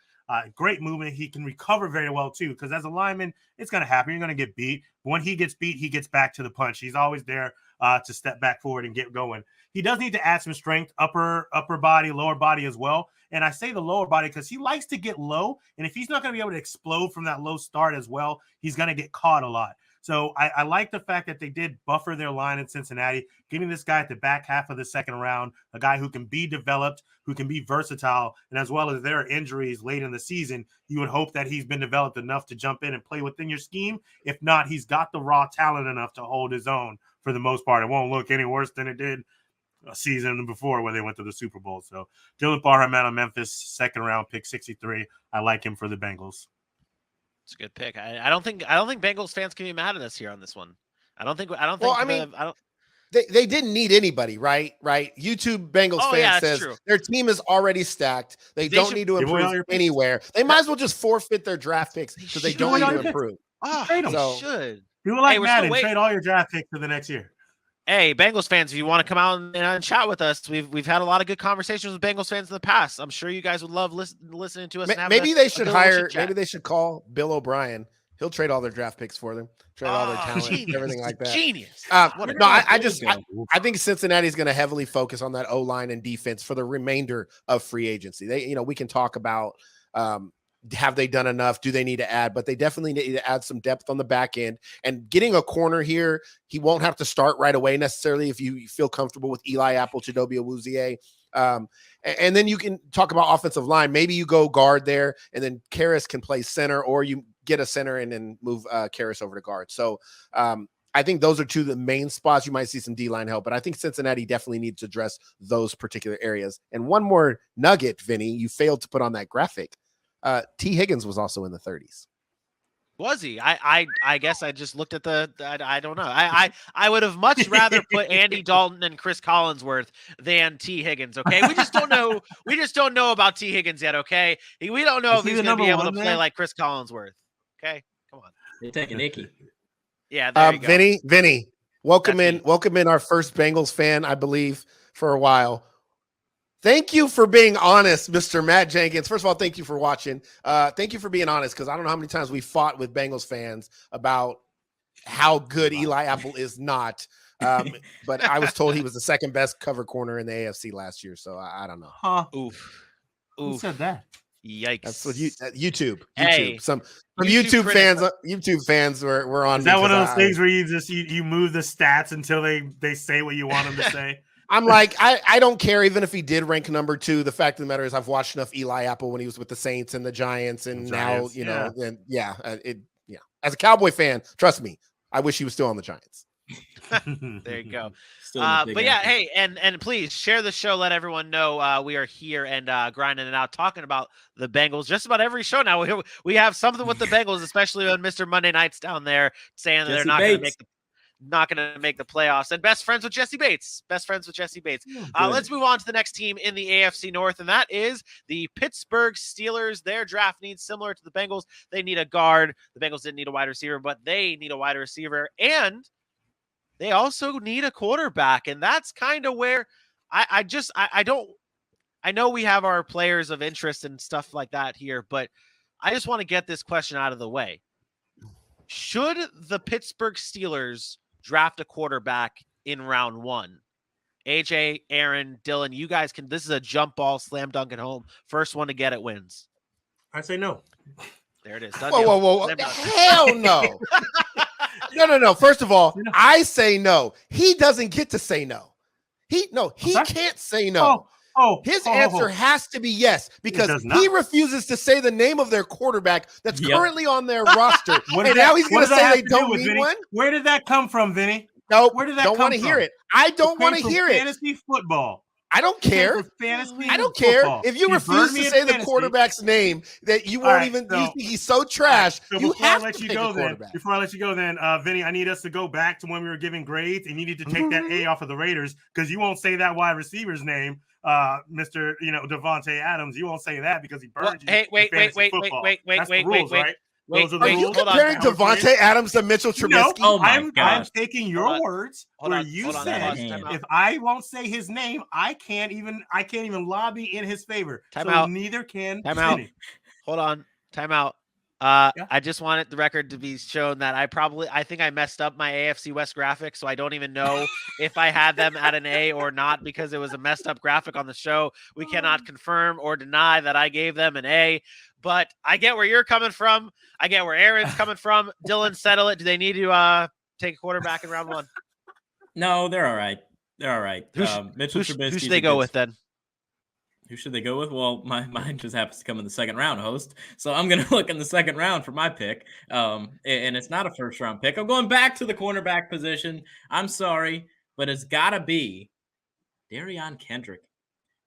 Great movement. He can recover very well too, because as a lineman, it's going to happen. You're going to get beat. But when he gets beat, he gets back to the punch. He's always there to step back forward and get going. He does need to add some strength, upper body, lower body as well. And I say the lower body because he likes to get low. And if he's not going to be able to explode from that low start as well, he's going to get caught a lot. So I like the fact that they did buffer their line in Cincinnati, getting this guy at the back half of the second round, a guy who can be developed, who can be versatile, and as well as there are injuries late in the season, you would hope that he's been developed enough to jump in and play within your scheme. If not, he's got the raw talent enough to hold his own for the most part. It won't look any worse than it did a season before when they went to the Super Bowl. So Dylan Parham out of Memphis, second round pick, 63. I like him for the Bengals. It's a good pick. I don't think Bengals fans can be mad at us here on this one. They didn't need anybody, right? YouTube Bengals fan says true. Their team is already stacked. They don't need to improve anywhere. They might as well just forfeit their draft picks because they don't need to improve. Trade them. Should. Do it like Madden. Trade all your draft picks for the next year. Hey, Bengals fans, if you want to come out and chat with us, we've had a lot of good conversations with Bengals fans in the past. I'm sure you guys would love listening to us. Maybe they should hire. Maybe they should call Bill O'Brien. He'll trade all their draft picks for them, trade all their talent, everything like that. Genius. I think Cincinnati's going to heavily focus on that O-line and defense for the remainder of free agency. We can talk about. Have they done enough? Do they need to add? But they definitely need to add some depth on the back end. And getting a corner here, he won't have to start right away necessarily if you feel comfortable with Eli Apple, Chidobe Awuzie. And then you can talk about offensive line. Maybe you go guard there, and then Karras can play center, or you get a center and then move Karras over to guard. So I think those are two of the main spots. You might see some D-line help, but I think Cincinnati definitely needs to address those particular areas. And one more nugget, Vinny, you failed to put on that graphic. T. Higgins was also in the 30s. Was he? I guess I just looked at I don't know. I would have much rather put Andy Dalton and Chris Collinsworth than T. Higgins. Okay, we just don't know. We just don't know about T. Higgins yet. Okay, we don't know if he's going to be able to play like Chris Collinsworth. Okay, come on. You're taking Icky. Yeah, there you go. Vinny, welcome in our first Bengals fan, I believe, for a while. Thank you for being honest, Mr. Matt Jenkins. First of all, thank you for watching. Thank you for being honest, because I don't know how many times we fought with Bengals fans about how good Eli Apple is not. But I was told he was the second best cover corner in the AFC last year, so I don't know. Huh. Oof. Who said that? Yikes. That's what YouTube. Hey, some YouTube fans were on. Is that one of those things where you move the stats until they say what you want them to say? I'm like, I don't care even if he did rank number 2. The fact of the matter is I've watched enough Eli Apple when he was with the Saints and the Giants, and now, as a Cowboy fan, trust me, I wish he was still on the Giants. There you go. But yeah, hey, and please share the show. Let everyone know we are here and grinding it out, talking about the Bengals. Just about every show now, we have something with the Bengals, especially when Mr. Monday Night's down there saying that they're not going to make the playoffs. And best friends with Jesse Bates. Let's move on to the next team in the AFC North, and that is the Pittsburgh Steelers. Their draft needs similar to the Bengals. They need a guard. The Bengals didn't need a wide receiver, but they need a wide receiver, and they also need a quarterback. And that's kind of where I know we have our players of interest and stuff like that here, but I just want to get this question out of the way. Should the Pittsburgh Steelers draft a quarterback in round 1? AJ, Aaron, Dylan, you guys can. This is a jump ball, slam dunk at home. First one to get it wins. I say no. There it is. Whoa. Hell no. No. First of all, I say no. He doesn't get to say no. He can't say no. His answer has to be yes, because he refuses to say the name of their quarterback that's currently on their roster. And now he's going to say they don't need one? Where did that come from, Vinny? Nope. Where did that come from? Don't want to hear it. I don't want to hear it. Fantasy football. I don't care. I don't care. If you refuse to say the quarterback's name, that you won't you think he's so trash, you have to take a quarterback. Before I let you go, Vinny, I need us to go back to when we were giving grades, and you need to take that A off of the Raiders, because you won't say that wide receiver's name. Mr. Devontae Adams, you won't say that because he burned you. Hey, wait. That's the rules, right? Those are the Are you rules. comparing Devontae Adams to Mitchell Trubisky? No, I'm taking your words where you said if I won't say his name, I can't even lobby in his favor. Neither can Vinny. Hold on. Timeout. Yeah. I just wanted the record to be shown that I think I messed up my AFC West graphic, so I don't even know if I had them at an A or not because it was a messed up graphic on the show. We cannot confirm or deny that I gave them an A, but I get where you're coming from. I get where Aaron's coming from. Dylan, settle it. Do they need to take a quarterback in round one? No, they're all right. They're all right. Mitchell Who Trubisky. should they go with then? Who should they go with? Well, mine just happens to come in the second round, host. So I'm going to look in the second round for my pick. And it's not a first round pick. I'm going back to the cornerback position. I'm sorry, but it's got to be Darion Kendrick,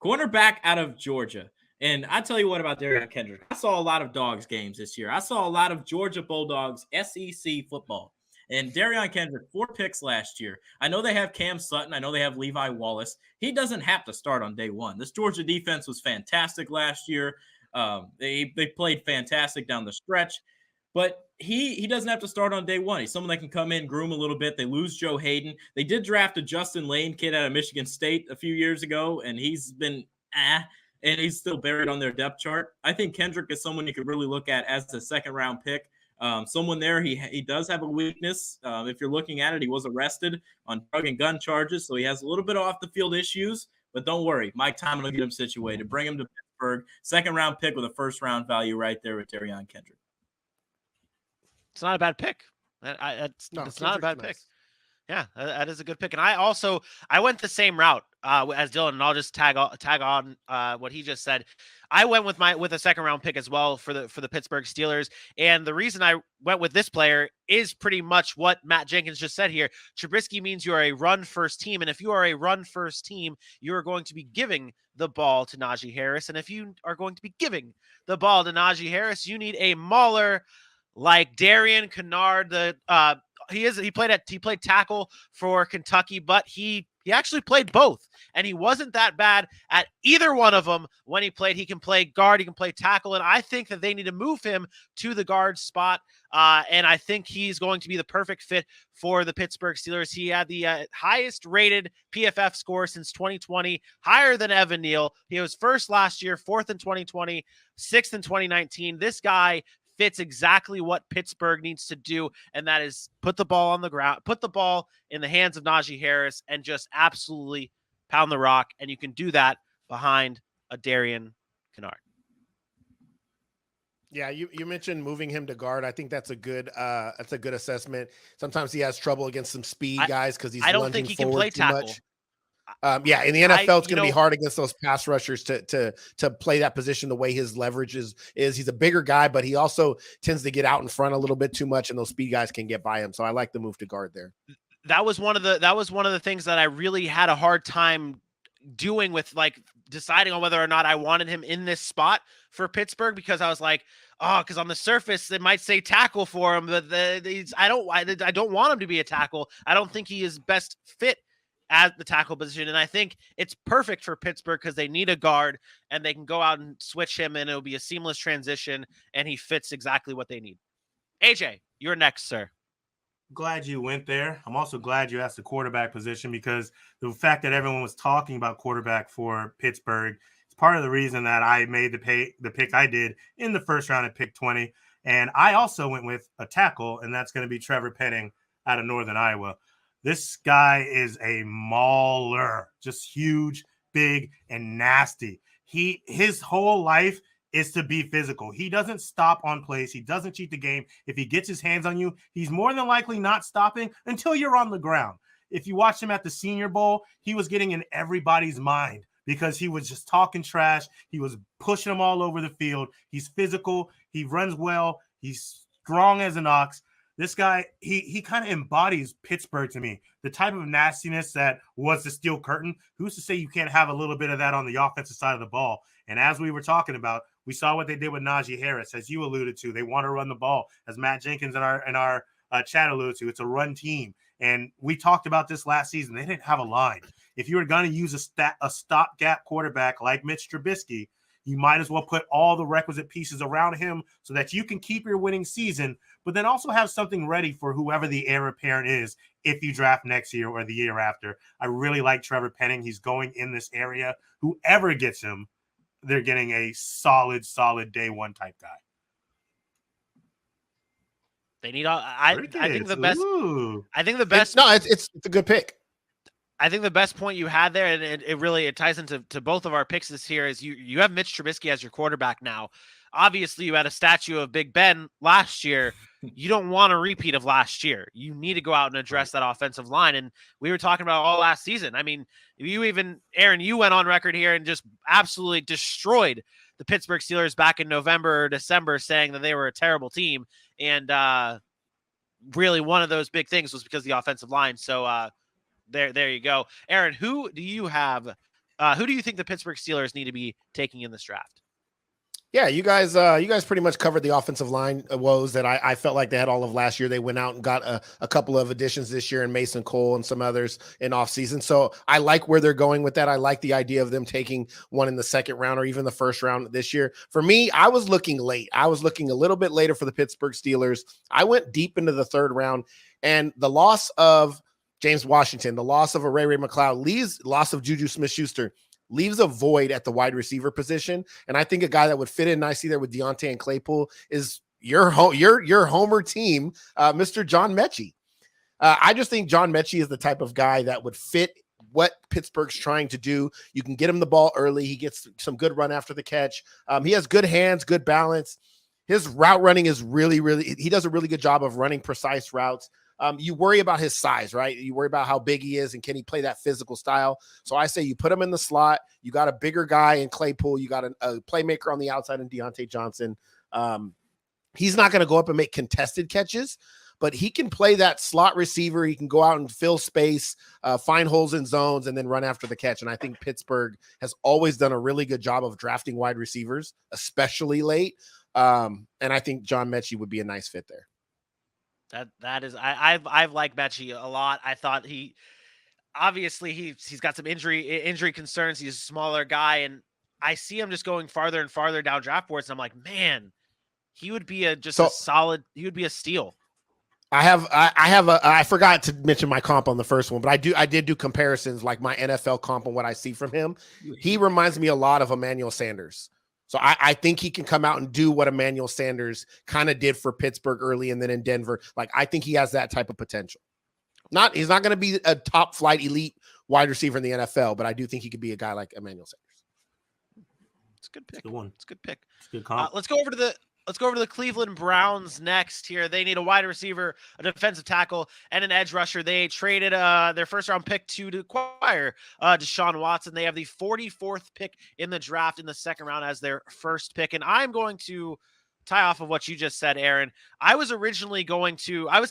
cornerback out of Georgia. And I tell you what about Darion Kendrick. I saw a lot of Dogs games this year. I saw a lot of Georgia Bulldogs SEC football. And Darion Kendrick, 4 picks last year. I know they have Cam Sutton. I know they have Levi Wallace. He doesn't have to start on day one. This Georgia defense was fantastic last year. They played fantastic down the stretch. But he doesn't have to start on day one. He's someone that can come in, groom a little bit. They lose Joe Hayden. They did draft a Justin Lane kid out of Michigan State a few years ago, and he's been and he's still buried on their depth chart. I think Kendrick is someone you could really look at as a second-round pick. Someone there, he does have a weakness. If you're looking at it, he was arrested on drug and gun charges, so he has a little bit of off-the-field issues. But don't worry, Mike Tomlin will get him situated. Bring him to Pittsburgh. Second-round pick with a first-round value right there with Darion Kendrick. It's not a bad pick. It's not a bad pick. Yeah, that is a good pick. And I went the same route as Dylan, and I'll just tag on what he just said. I went with a second round pick as well for the Pittsburgh Steelers. And the reason I went with this player is pretty much what Matt Jenkins just said here. Trubisky means you are a run first team. And if you are a run first team, you are going to be giving the ball to Najee Harris. And if you are going to be giving the ball to Najee Harris, you need a mauler like Darian Kennard. He played tackle for Kentucky, but he actually played both, and he wasn't that bad at either one of them when he played. He can play guard, he can play tackle, and I think that they need to move him to the guard spot, and I think he's going to be the perfect fit for the Pittsburgh Steelers. He had the highest rated PFF score since 2020, higher than Evan Neal. He was first last year, 4th in 2020, 6th in 2019. This guy fits exactly what Pittsburgh needs to do, and that is put the ball on the ground, put the ball in the hands of Najee Harris, and just absolutely pound the rock. And you can do that behind a Darian Kennard. Yeah, you mentioned moving him to guard. I think that's a good assessment. Sometimes he has trouble against some speed guys because I don't think he can play tackle. Yeah, in the NFL, it's going to be hard against those pass rushers to play that position the way his leverage is. He's a bigger guy, but he also tends to get out in front a little bit too much, and those speed guys can get by him. So I like the move to guard there. That was one of the things that I really had a hard time doing with, like, deciding on whether or not I wanted him in this spot for Pittsburgh, because I was like, because on the surface it might say tackle for him, but I don't want him to be a tackle. I don't think he is best fit at the tackle position, and I think it's perfect for Pittsburgh because they need a guard, and they can go out and switch him, and it'll be a seamless transition, and he fits exactly what they need. AJ, you're next, sir. Glad you went there. I'm also glad you asked the quarterback position, because the fact that everyone was talking about quarterback for Pittsburgh is part of the reason that I made the pick I did in the first round at pick 20. And I also went with a tackle, and that's going to be Trevor Penning out of Northern Iowa. This guy is a mauler, just huge, big, and nasty. His whole life is to be physical. He doesn't stop on plays. He doesn't cheat the game. If he gets his hands on you, he's more than likely not stopping until you're on the ground. If you watch him at the Senior Bowl, he was getting in everybody's mind because he was just talking trash. He was pushing them all over the field. He's physical. He runs well. He's strong as an ox. This guy, he kind of embodies Pittsburgh to me, the type of nastiness that was the steel curtain. Who's to say you can't have a little bit of that on the offensive side of the ball? And as we were talking about, we saw what they did with Najee Harris, as you alluded to. They want to run the ball, as Matt Jenkins in our chat alluded to. It's a run team, and we talked about this last season. They didn't have a line. If you were going to use a stopgap quarterback like Mitch Trubisky, you might as well put all the requisite pieces around him so that you can keep your winning season, but then also have something ready for whoever the heir apparent is if you draft next year or the year after. I really like Trevor Penning. He's going in this area. Whoever gets him, they're getting a solid day one type guy. They need all. I think the best. Ooh. I think the best. It's a good pick. I think the best point you had there, and it really ties into both of our picks this year, is you have Mitch Trubisky as your quarterback now. Obviously, you had a statue of Big Ben last year. You don't want a repeat of last year. You need to go out and address that offensive line. And we were talking about all last season. I mean, Aaron, you went on record here and just absolutely destroyed the Pittsburgh Steelers back in November or December, saying that they were a terrible team. And really one of those big things was because of the offensive line. So there you go. Aaron, who do you think the Pittsburgh Steelers need to be taking in this draft? Yeah, you guys pretty much covered the offensive line woes that I felt like they had all of last year. They went out and got a couple of additions this year in Mason Cole and some others in offseason. So I like where they're going with that. I like the idea of them taking one in the second round or even the first round this year. For me, I was looking late. I was looking a little bit later for the Pittsburgh Steelers. I went deep into the third round, and the loss of James Washington, the loss of Ray McLeod, loss of Juju Smith-Schuster, leaves a void at the wide receiver position. And I think a guy that would fit in nicely there with Deontay and Claypool is your homer team, Mr. John Mechie. I just think John Mechie is the type of guy that would fit what Pittsburgh's trying to do. You can get him the ball early. He gets some good run after the catch. He has good hands, good balance. His route running is he does a really good job of running precise routes. You worry about his size, right? You worry about how big he is and can he play that physical style. So I say you put him in the slot. You got a bigger guy in Claypool. You got a playmaker on the outside in Deontay Johnson. He's not going to go up and make contested catches, but he can play that slot receiver. He can go out and fill space, find holes in zones, and then run after the catch. And I think Pittsburgh has always done a really good job of drafting wide receivers, especially late. And I think John Mechie would be a nice fit there. That is, I've liked Mechie a lot. I thought he's got some injury concerns. He's a smaller guy, and I see him just going farther and farther down draft boards. And I'm like, man, he would be a solid. He would be a steal. I forgot to mention my comp on the first one, but I did do comparisons, like my NFL comp and what I see from him. He reminds me a lot of Emmanuel Sanders. So I think he can come out and do what Emmanuel Sanders kind of did for Pittsburgh early and then in Denver. Like, I think he has that type of potential. He's not going to be a top flight elite wide receiver in the NFL, but I do think he could be a guy like Emmanuel Sanders. It's a good pick. Good one. It's a good pick. It's a good comp. Let's go over to the Cleveland Browns next here. They need a wide receiver, a defensive tackle, and an edge rusher. They traded their first-round pick to acquire Deshaun Watson. They have the 44th pick in the draft in the second round as their first pick. And I'm going to tie off of what you just said, Aaron. I was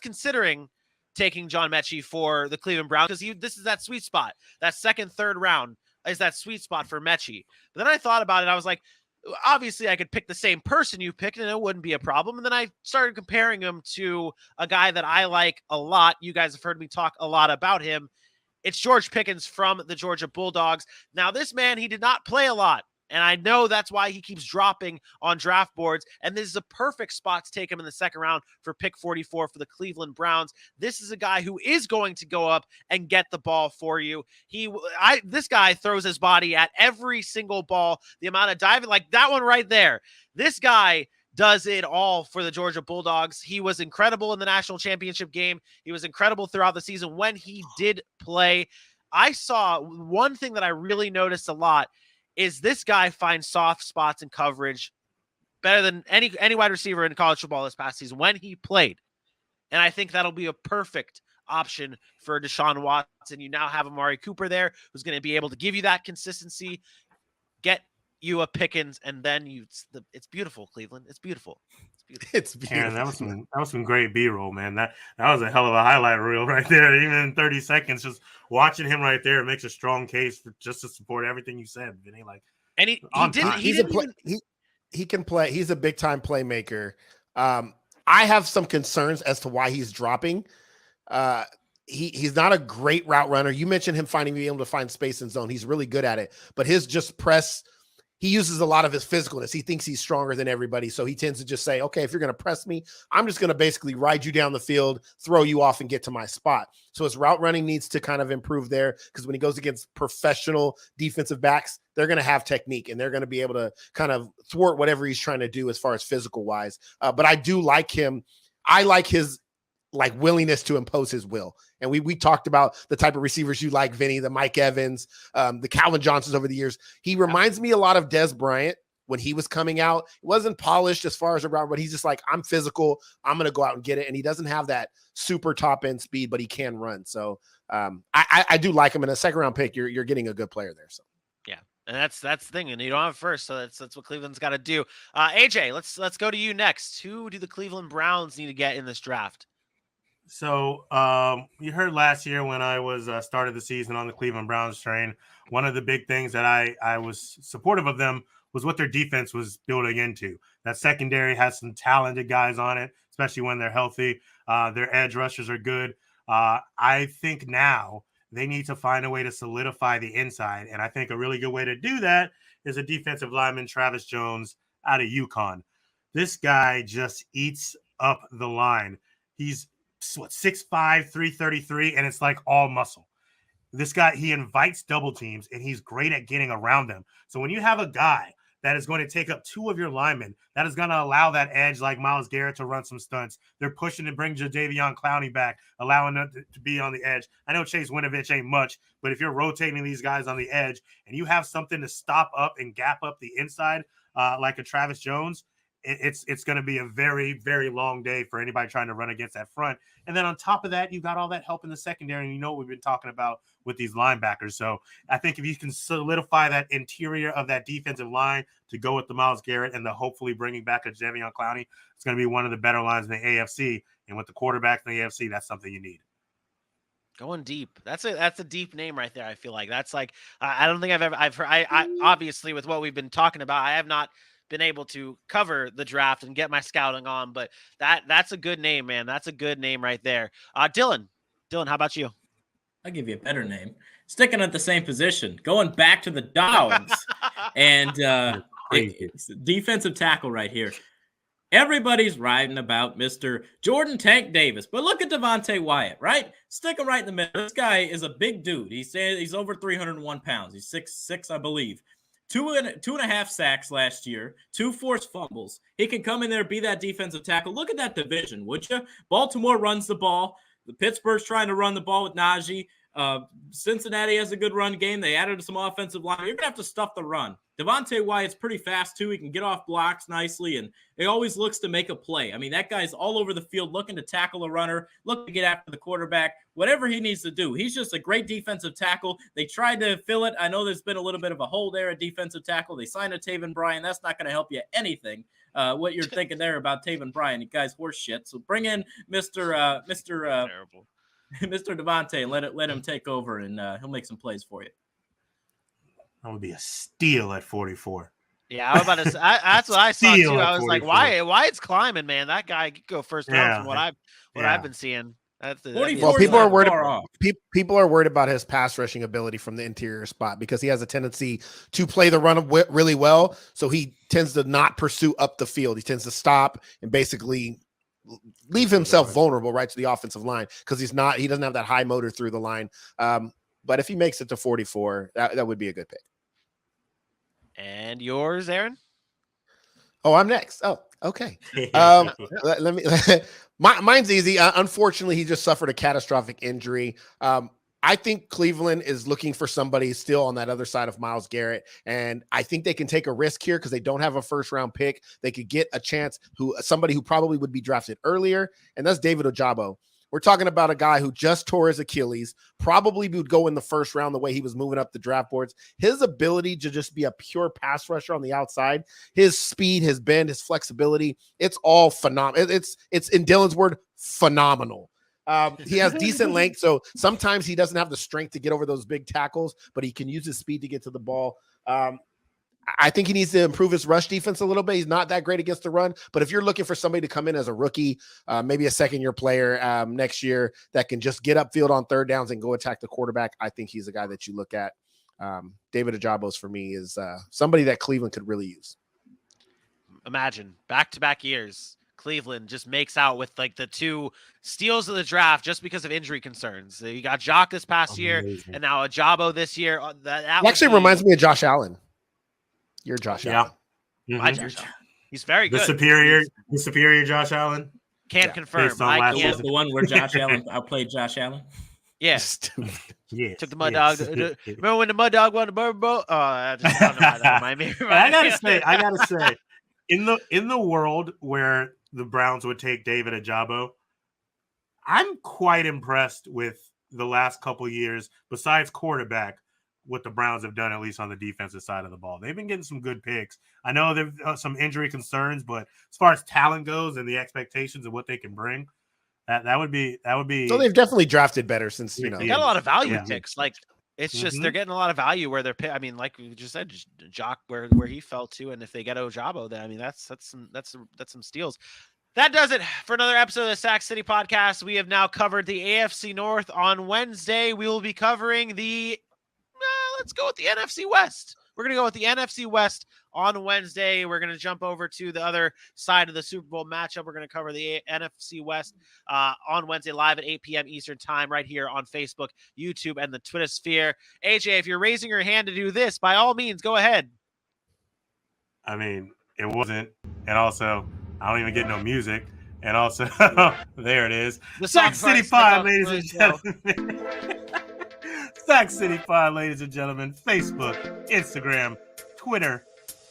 considering taking John Mechie for the Cleveland Browns because this is that sweet spot. That second, third round is that sweet spot for Mechie. But then I thought about it. I was like, obviously I could pick the same person you picked and it wouldn't be a problem. And then I started comparing him to a guy that I like a lot. You guys have heard me talk a lot about him. It's George Pickens from the Georgia Bulldogs. Now, this man, he did not play a lot. And I know that's why he keeps dropping on draft boards. And this is a perfect spot to take him in the second round for pick 44 for the Cleveland Browns. This is a guy who is going to go up and get the ball for you. This guy throws his body at every single ball. The amount of diving, like that one right there. This guy does it all for the Georgia Bulldogs. He was incredible in the national championship game. He was incredible throughout the season when he did play. I saw one thing that I really noticed a lot is this guy finds soft spots in coverage better than any wide receiver in college football this past season when he played. And I think that'll be a perfect option for Deshaun Watson. You now have Amari Cooper there who's going to be able to give you that consistency, get you a Pickens, and then it's beautiful, Cleveland. It's beautiful. It's beautiful. Aaron, that was some great B-roll, man. That was a hell of a highlight reel right there. Even in 30 seconds, just watching him right there makes a strong case just to support everything you said, Vinny. Like, and he can play. He's a big time playmaker. I have some concerns as to why he's dropping. He's not a great route runner. You mentioned him being able to find space in zone. He's really good at it, but his just press. he uses a lot of his physicalness. He thinks he's stronger than everybody. So he tends to just say, okay, if you're going to press me, I'm just going to basically ride you down the field, throw you off, and get to my spot. So his route running needs to kind of improve there, because when he goes against professional defensive backs, they're going to have technique and they're going to be able to kind of thwart whatever he's trying to do as far as physical wise. But I do like him. I like his willingness to impose his will. And we talked about the type of receivers you like, Vinny, the Mike Evans, the Calvin Johnsons over the years. He reminds me a lot of Des Bryant when he was coming out. It wasn't polished as far as a route, but he's just like, I'm physical. I'm going to go out and get it. And he doesn't have that super top end speed, but he can run. So I do like him. In a second round pick, you're getting a good player there. So yeah. And that's the thing, and you don't have first, so that's what Cleveland's got to do. AJ, let's go to you next. Who do the Cleveland Browns need to get in this draft? So you heard last year when I was started the season on the Cleveland Browns train, one of the big things that I was supportive of them was what their defense was building into. That secondary has some talented guys on it, especially when they're healthy. Their edge rushers are good. I think now they need to find a way to solidify the inside, and I think a really good way to do that is a defensive lineman, Travis Jones, out of UConn. This guy just eats up the line. He's 6'5", 333, and it's like all muscle. This guy, he invites double teams, and he's great at getting around them. So when you have a guy that is going to take up two of your linemen, that is going to allow that edge like Myles Garrett to run some stunts. They're pushing to bring Jadeveon Clowney back, allowing them to be on the edge. I know Chase Winovich ain't much, but if you're rotating these guys on the edge and you have something to stop up and gap up the inside like a Travis Jones, it's going to be a very, very long day for anybody trying to run against that front. And then on top of that, you got all that help in the secondary, and you know what we've been talking about with these linebackers. So I think if you can solidify that interior of that defensive line to go with the Myles Garrett and the hopefully bringing back a Jadeveon Clowney, it's going to be one of the better lines in the AFC. And with the quarterbacks in the AFC, that's something you need. Going deep. That's a deep name right there. I feel like that's like I don't think I've heard. I obviously with what we've been talking about, I have not been able to cover the draft and get my scouting on, but that's a good name, man. That's a good name right there. Dylan, how about you? I'll give you a better name. Sticking at the same position, going back to the Dogs, and it's defensive tackle right here. Everybody's writing about Mr. Jordan Tank Davis, but look at Devontae Wyatt, right? Stick him right in the middle. This guy is a big dude. He's over 301 pounds. He's 6'6", I believe. Two and a half sacks last year, 2 forced fumbles. He can come in there, be that defensive tackle. Look at that division, would you? Baltimore runs the ball. The Pittsburgh's trying to run the ball with Najee. Cincinnati has a good run game. They added some offensive line. You're going to have to stuff the run. Devontae Wyatt's pretty fast, too. He can get off blocks nicely, and he always looks to make a play. I mean, that guy's all over the field looking to tackle a runner, looking to get after the quarterback, whatever he needs to do. He's just a great defensive tackle. They tried to fill it. I know there's been a little bit of a hole there at defensive tackle. They signed a Taven Bryan. That's not going to help you anything. What you're thinking there about Taven Bryan, you guys horse shit. So bring in Mr. Devontae and let him take over, and he'll make some plays for you. That would be a steal at 44. Yeah, I was about to say, that's what I saw too. I was 44. like, why it's climbing, man? That guy could go first round from what I've been seeing. Well, people are worried. People are worried about his pass rushing ability from the interior spot because he has a tendency to play the run really well. So he tends to not pursue up the field. He tends to stop and basically leave himself vulnerable right to the offensive line because he doesn't have that high motor through the line. But if he makes it to 44, that would be a good pick. And yours, Aaron? Oh, I'm next. Oh, okay. Let me. Mine's easy. Unfortunately, he just suffered a catastrophic injury. I think Cleveland is looking for somebody still on that other side of Myles Garrett, and I think they can take a risk here because they don't have a first-round pick. They could get a chance somebody who probably would be drafted earlier, and that's David Ojabo. We're talking about a guy who just tore his Achilles, probably would go in the first round the way he was moving up the draft boards. His ability to just be a pure pass rusher on the outside, his speed, his bend, his flexibility, it's all phenomenal. It's in Dylan's word, phenomenal. He has decent length, so sometimes he doesn't have the strength to get over those big tackles, but he can use his speed to get to the ball. I think he needs to improve his rush defense a little bit. He's not that great against the run, but if you're looking for somebody to come in as a rookie, maybe a second-year player next year that can just get upfield on third downs and go attack the quarterback, I think he's a guy that you look at. David Ajabo's for me is somebody that Cleveland could really use. Imagine back-to-back years, Cleveland just makes out with like the 2 steals of the draft just because of injury concerns. You got Jock this past year, and now Ajabo this year. That actually reminds me of Josh Allen. You're Josh Allen. Why Josh Allen? He's very good. The superior Josh Allen. Can't confirm. The one where Josh Allen outplayed Josh Allen. Yes. Yes. Took the Mud Dog. Remember when the Mud Dog won the Bourbon Bowl? Oh, I don't know why that remind me. I gotta say, in the world where the Browns would take David Ajabo, I'm quite impressed with the last couple years, besides quarterback, what the Browns have done, at least on the defensive side of the ball. They've been getting some good picks. I know there's some injury concerns, but as far as talent goes and the expectations of what they can bring, that would be. So they've definitely drafted better since, they got a lot of value picks. Like it's just they're getting a lot of value where they're. I mean, like we just said, Jock where he fell to, and if they get Ojabo, then I mean that's some steals. That does it for another episode of the Sac City Podcast. We have now covered the AFC North. On Wednesday, we will be covering the. Let's go with the NFC West. We're going to go with the NFC West on Wednesday. We're going to jump over to the other side of the Super Bowl matchup. We're going to cover the NFC West on Wednesday live at 8 p.m. Eastern time right here on Facebook, YouTube, and the Twitter sphere. AJ, if you're raising your hand to do this, by all means, go ahead. I mean, it wasn't. And also, I don't even get no music. And also, there it is. The Sac City Pod, ladies and gentlemen. Sac City Pod, ladies and gentlemen. Facebook, Instagram, Twitter,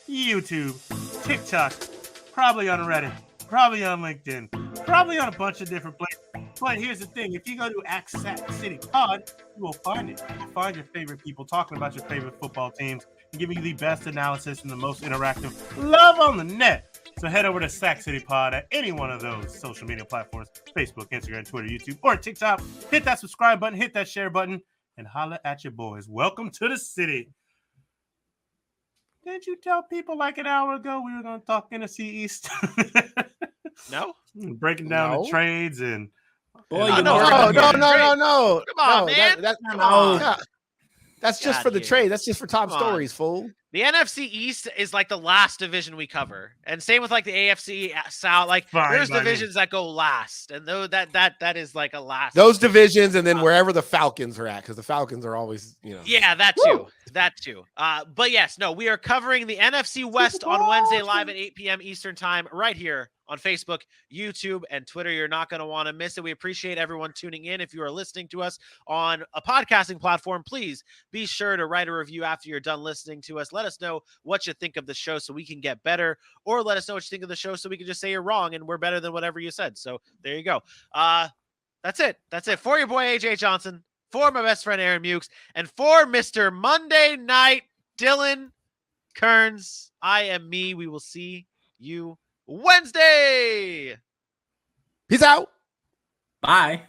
YouTube, TikTok, probably on Reddit, probably on LinkedIn, probably on a bunch of different places. But here's the thing. If you go to Sac City Pod, you will find it. You'll find your favorite people talking about your favorite football teams and giving you the best analysis and the most interactive love on the net. So head over to Sac City Pod at any one of those social media platforms, Facebook, Instagram, Twitter, YouTube, or TikTok. Hit that subscribe button, hit that share button, and holla at your boys. Welcome to the city. Didn't you tell people like an hour ago we were going to talk NFC East? No? Breaking down the trades and... Boy, No. Come on, man. That's just for the trade. That's just for top stories, fool. The NFC East is like the last division we cover, and same with like the AFC South. Like there's divisions that go last, and though that is like a last. Those divisions, and then wherever the Falcons are at, because the Falcons are always, Yeah, that too. But yes, no, we are covering the NFC West on Wednesday live at 8 p.m. Eastern time, right here on Facebook, YouTube, and Twitter. You're not going to want to miss it. We appreciate everyone tuning in. If you are listening to us on a podcasting platform, please be sure to write a review after you're done listening to us. Let us know what you think of the show so we can get better, or let us know what you think of the show so we can just say you're wrong and we're better than whatever you said. So there you go. That's it. For your boy, AJ Johnson, for my best friend, Aaron Mukes, and for Mr. Monday Night, Dylan Kearns. I am me. We will see you Wednesday. Peace out. Bye.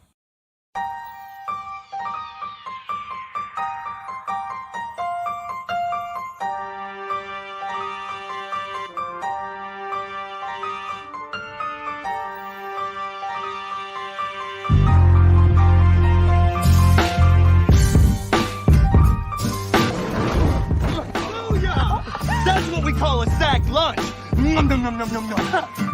That's what we call a sack lunch. Nom nom nom nom nom nom.